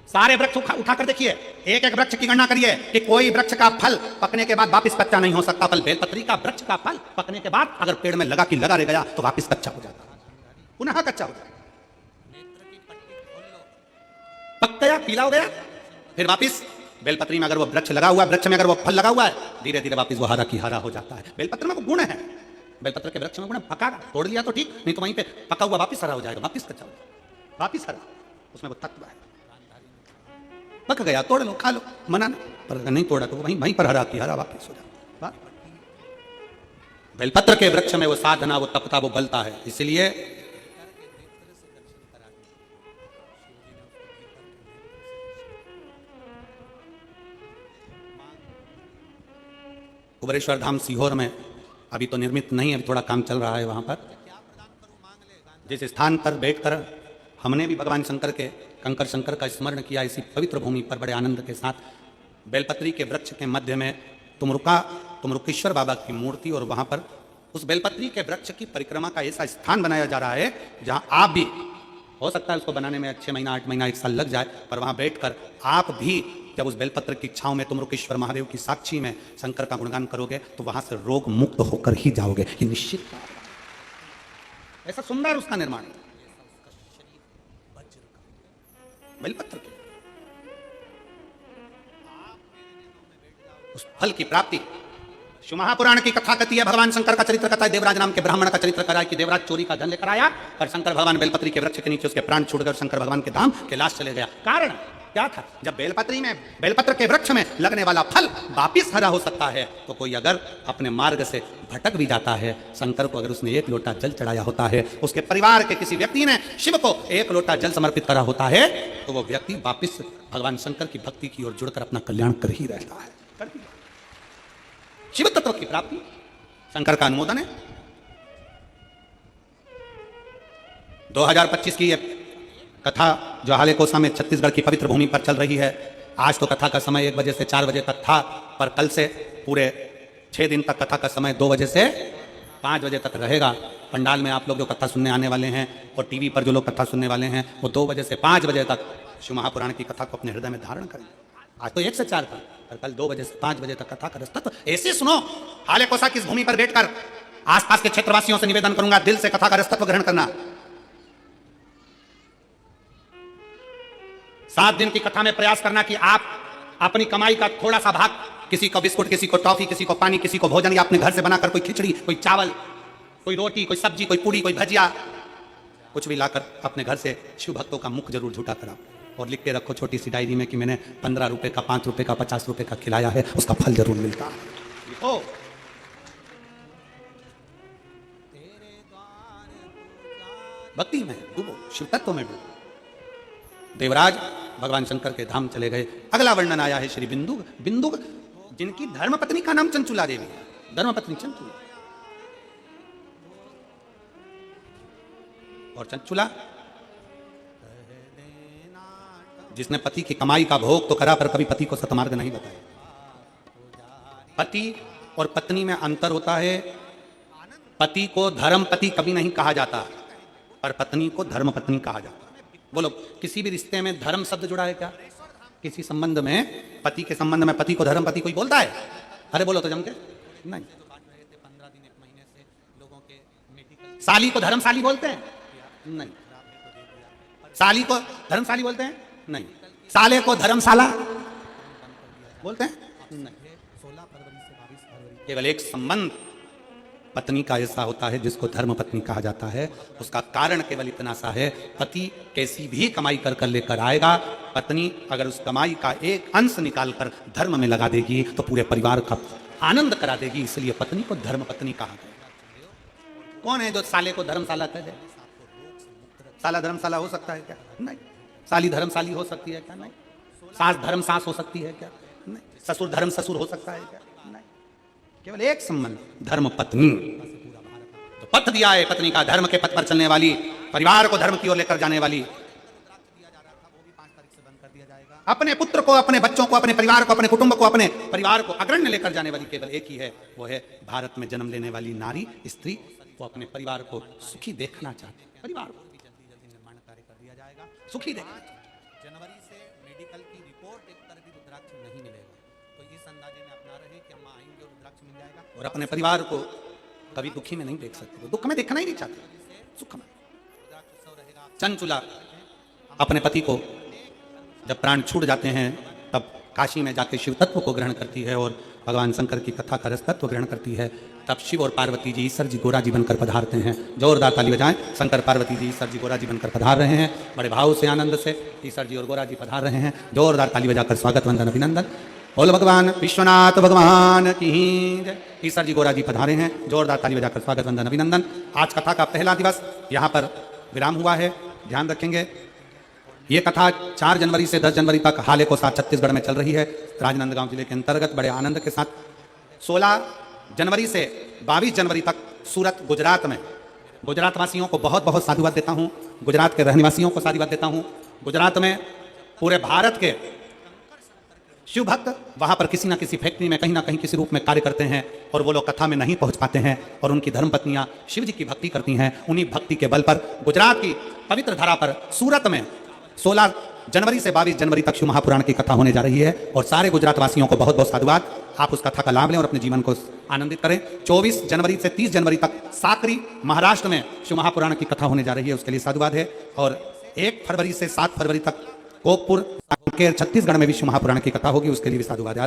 सारे वृक्ष उठा कर देखिए, एक एक वृक्ष की गणना करिए कि कोई वृक्ष का फल पकने के बाद वापस कच्चा नहीं हो सकता। फल बेलपत्री का वृक्ष का फल पकने के बाद अगर पेड़ में लगा कि लगा रह गया तो वापस कच्चा हो जाता, पुनः कच्चा हो जाता, पक गया, पीला हो गया, फिर वापस बेलपत्री में अगर वो वृक्ष लगा हुआ है, वृक्ष में अगर वो फल लगा हुआ है, धीरे धीरे वापस वो हरा की हरा हो जाता है। बेलपत्र में वो गुण है, बेलपत्र के वृक्ष में गुण है, पका तोड़ लिया तो ठीक, नहीं तो वहीं पे पका हुआ वापस हरा हो जाएगा, वापस कच्चा हो जाएगा, वापस हरा, उसमें वो तत्व है। पक गया तोड़ लो, खा लो, मना नहीं, पर नहीं तोड़ा तो वहीं वहीं पर हरा की हरा वापस हो जाता। बेलपत्र के वृक्ष में वो साधना, वो तपता, वो बलता है। इसलिए कुबेरेश्वर धाम सीहोर में अभी तो निर्मित नहीं, अभी थोड़ा काम चल रहा है। वहां पर जिस स्थान पर बैठकर हमने भी भगवान शंकर के कंकर शंकर का स्मरण किया, इसी पवित्र भूमि पर बड़े आनंद के साथ बेलपत्री के वृक्ष के मध्य में तुमरुकेश्वर बाबा की मूर्ति, और वहां पर उस बेलपत्री के वृक्ष की परिक्रमा का ऐसा स्थान बनाया जा रहा है जहां आप भी, हो सकता है उसको बनाने में 6 महीना 8 महीना 1 साल लग जाए, पर वहां बैठकर आप भी जब उस बेलपत्र की छांव में तुमरुकेश्वर महादेव की साक्षी में शंकर का गुणगान करोगे तो वहां से रोग मुक्त होकर ही जाओगे, ये निश्चित बात है। ऐसा सुंदर उसका निर्माण है बेलपत्र के, उस फल की प्राप्ति। शिव महापुराण की कथा कहती है, भगवान शंकर का चरित्र कहता है, देवराज नाम के ब्राह्मण का चरित्र करा कि देवराज चोरी का धन लेकर आया और शंकर भगवान बेलपत्री के वृक्ष के नीचे उसके प्राण छूट गए, शंकर भगवान के धाम कैलाश चले गया। कारण क्या था? जब बेलपत्र के वृक्ष में लगने वाला फल वापिस हरा हो सकता है तो कोई अगर अपने मार्ग से भटक भी जाता है, शंकर को अगर उसने 1 लोटा जल चढ़ाया होता है, उसके परिवार के किसी व्यक्ति ने शिव को 1 लोटा जल समर्पित करा होता है, तो वो व्यक्ति वापिस भगवान शंकर की भक्ति की ओर जुड़कर अपना कल्याण कर ही रहता है। शिव तत्व की प्राप्ति, शंकर का अनुमोदन है। 2025 की कथा जो हाले कोसा में छत्तीसगढ़ की पवित्र भूमि पर चल रही है। आज तो कथा का समय 1 बजे से 4 बजे तक था, पर कल से पूरे 6 दिन तक कथा का समय 2 बजे से 5 बजे तक रहेगा। पंडाल में आप लोग जो कथा सुनने आने वाले हैं और टीवी पर जो लोग कथा सुनने वाले हैं, वो 2 बजे से 5 बजे तक शिव महापुराण की कथा को अपने हृदय में धारण करें। आज तो 1 से 4 था, पर कल 2 बजे से 5 बजे तक कथा का रस्तत्व ऐसे सुनो। हाले कोसा की इस भूमि पर बैठकर आसपास के क्षेत्रवासियों से निवेदन करूंगा, दिल से कथा का रस्तत्व ग्रहण करना। 7 दिन की कथा में प्रयास करना कि आप अपनी कमाई का थोड़ा सा भाग, किसी को बिस्कुट, किसी को टॉफी, किसी को पानी, किसी को भोजन, या अपने घर से बनाकर कोई खिचड़ी, कोई चावल, कोई रोटी, कोई सब्जी, कोई पूड़ी, कोई भजिया, कुछ भी लाकर अपने घर से शिव भक्तों का मुख जरूर झूठा करा और लिख के रखो छोटी सी डायरी में कि मैंने 15 रुपए का, 5 रुपए का, 50 रुपए का खिलाया है, उसका फल जरूर मिलता है। लिखो। भक्ति में डूबो, शिव तत्व में डूबो। देवराज भगवान शंकर के धाम चले गए। अगला वर्णन आया है श्री बिंदुक, बिंदुक जिनकी धर्मपत्नी का नाम चंचुला देवी है। धर्मपत्नी चंचुला, और चंचुला जिसने पति की कमाई का भोग तो करा, पर कभी पति को सतमार्ग नहीं बताया। पति और पत्नी में अंतर होता है। पति को धर्मपति कभी नहीं कहा जाता, पर पत्नी को धर्मपत्नी कहा जाता है। बोलो, किसी भी रिश्ते में धर्म शब्द जुड़ा है क्या? किसी संबंध में, पति के संबंध में पति को धर्मपति कोई बोलता है? अरे बोलो तो जम के नहीं। साली को धर्मशाली बोलते हैं? नहीं। साली को धर्मशाली बोलते हैं? नहीं। साले को धर्मशाला बोलते हैं? नहीं। केवल एक संबंध पत्नी का ऐसा होता है जिसको धर्म पत्नी कहा जाता है। उसका कारण केवल इतना सा है, पति कैसी भी कमाई कर कर लेकर आएगा, पत्नी अगर उस कमाई का एक अंश निकाल कर धर्म में लगा देगी तो पूरे परिवार का आनंद करा देगी। इसलिए पत्नी को धर्म पत्नी कहा गया। कौन है जो साले को धर्मशाला कह दे? साला धर्मशाला हो सकता है क्या? नहीं। साली धर्मशाली हो सकती है क्या? नहीं। सास धर्म सास हो सकती है क्या? नहीं। ससुर धर्म ससुर हो सकता है क्या? नहीं। केवल एक संबंध, धर्म पत्नी। तो पथ दिया है पत्नी का, धर्म के पथ पर चलने वाली, परिवार को धर्म की ओर लेकर जाने वाली। अपने पुत्र को, अपने बच्चों को, अपने परिवार को, अपने कुटुंब को, अपने परिवार को अग्रण्य लेकर जाने वाली केवल एक ही है, वो है भारत में जन्म लेने वाली नारी स्त्री। वो अपने परिवार को सुखी देखना चाहते हैं, परिवार को भी जल्दी जल्दी निर्माण कार्य कर दिया जाएगा, सुखी देखना। जनवरी से मेडिकल की रिपोर्ट एक तरह की रुद्राक्ष नहीं मिलेगा, तो इस अंदाजे में अपना रहे कि अम्मा आएंगे और रुद्राक्ष मिल जाएगा। और अपने परिवार को कभी दुखी में नहीं देख सकते, वो दुख में देखना ही नहीं चाहते, सुख में। चंचुला अपने पति को जब प्राण छूट जाते हैं तब काशी में जाके शिव तत्व को ग्रहण करती है और भगवान शंकर की कथा का रस तत्व ग्रहण करती है। तब शिव और पार्वती जी ईश्वर जी गोरा जी बनकर पधारते हैं। जोरदार ताली बजाएं। शंकर पार्वती जी ईश्वर जी गोरा जी बनकर पधार रहे हैं, बड़े भाव से आनंद से ईश्वर जी और गोरा जी पधार रहे हैं। जोरदार ताली बजाकर स्वागत वंदन अभिनंदन। बोल भगवान विश्वनाथ भगवान की जय। ईश्वर जी गोरा जी पधारे हैं, जोरदार ताली बजाकर स्वागत वंदन अभिनंदन। आज कथा का पहला दिवस यहाँ पर विराम हुआ है, ध्यान रखेंगे। ये कथा 4 जनवरी से 10 जनवरी तक हाले को साथ छत्तीसगढ़ में चल रही है, राजनांदगांव जिले के अंतर्गत बड़े आनंद के साथ। 16 जनवरी से 22 जनवरी तक सूरत गुजरात में, गुजरात वासियों को बहुत बहुत साधुवाद देता हूँ, गुजरात के रहनेवासियों को साधुवाद देता हूँ। गुजरात में पूरे भारत के शिव भक्त वहाँ पर किसी न किसी फैक्ट्री में कहीं ना कहीं किसी रूप में कार्य करते हैं और वो लोग कथा में नहीं पहुँच पाते हैं और उनकी धर्मपत्नियाँ शिव जी की भक्ति करती हैं। उन्हीं भक्ति के बल पर गुजरात की पवित्र धरा पर सूरत में 16 जनवरी से 22 जनवरी तक शिव महापुराण की कथा होने जा रही है और सारे गुजरात वासियों को बहुत बहुत साधुवाद। आप उस कथा का लाभ लें और अपने जीवन को आनंदित करें। 24 जनवरी से 30 जनवरी तक साकरी महाराष्ट्र में शिव महापुराण की कथा होने जा रही है, उसके लिए साधुवाद है। और 1 फरवरी से 7 फरवरी तक गोपपुर छत्तीसगढ़ में भी शिव महापुराण की कथा होगी, उसके लिए भी साधुवाद।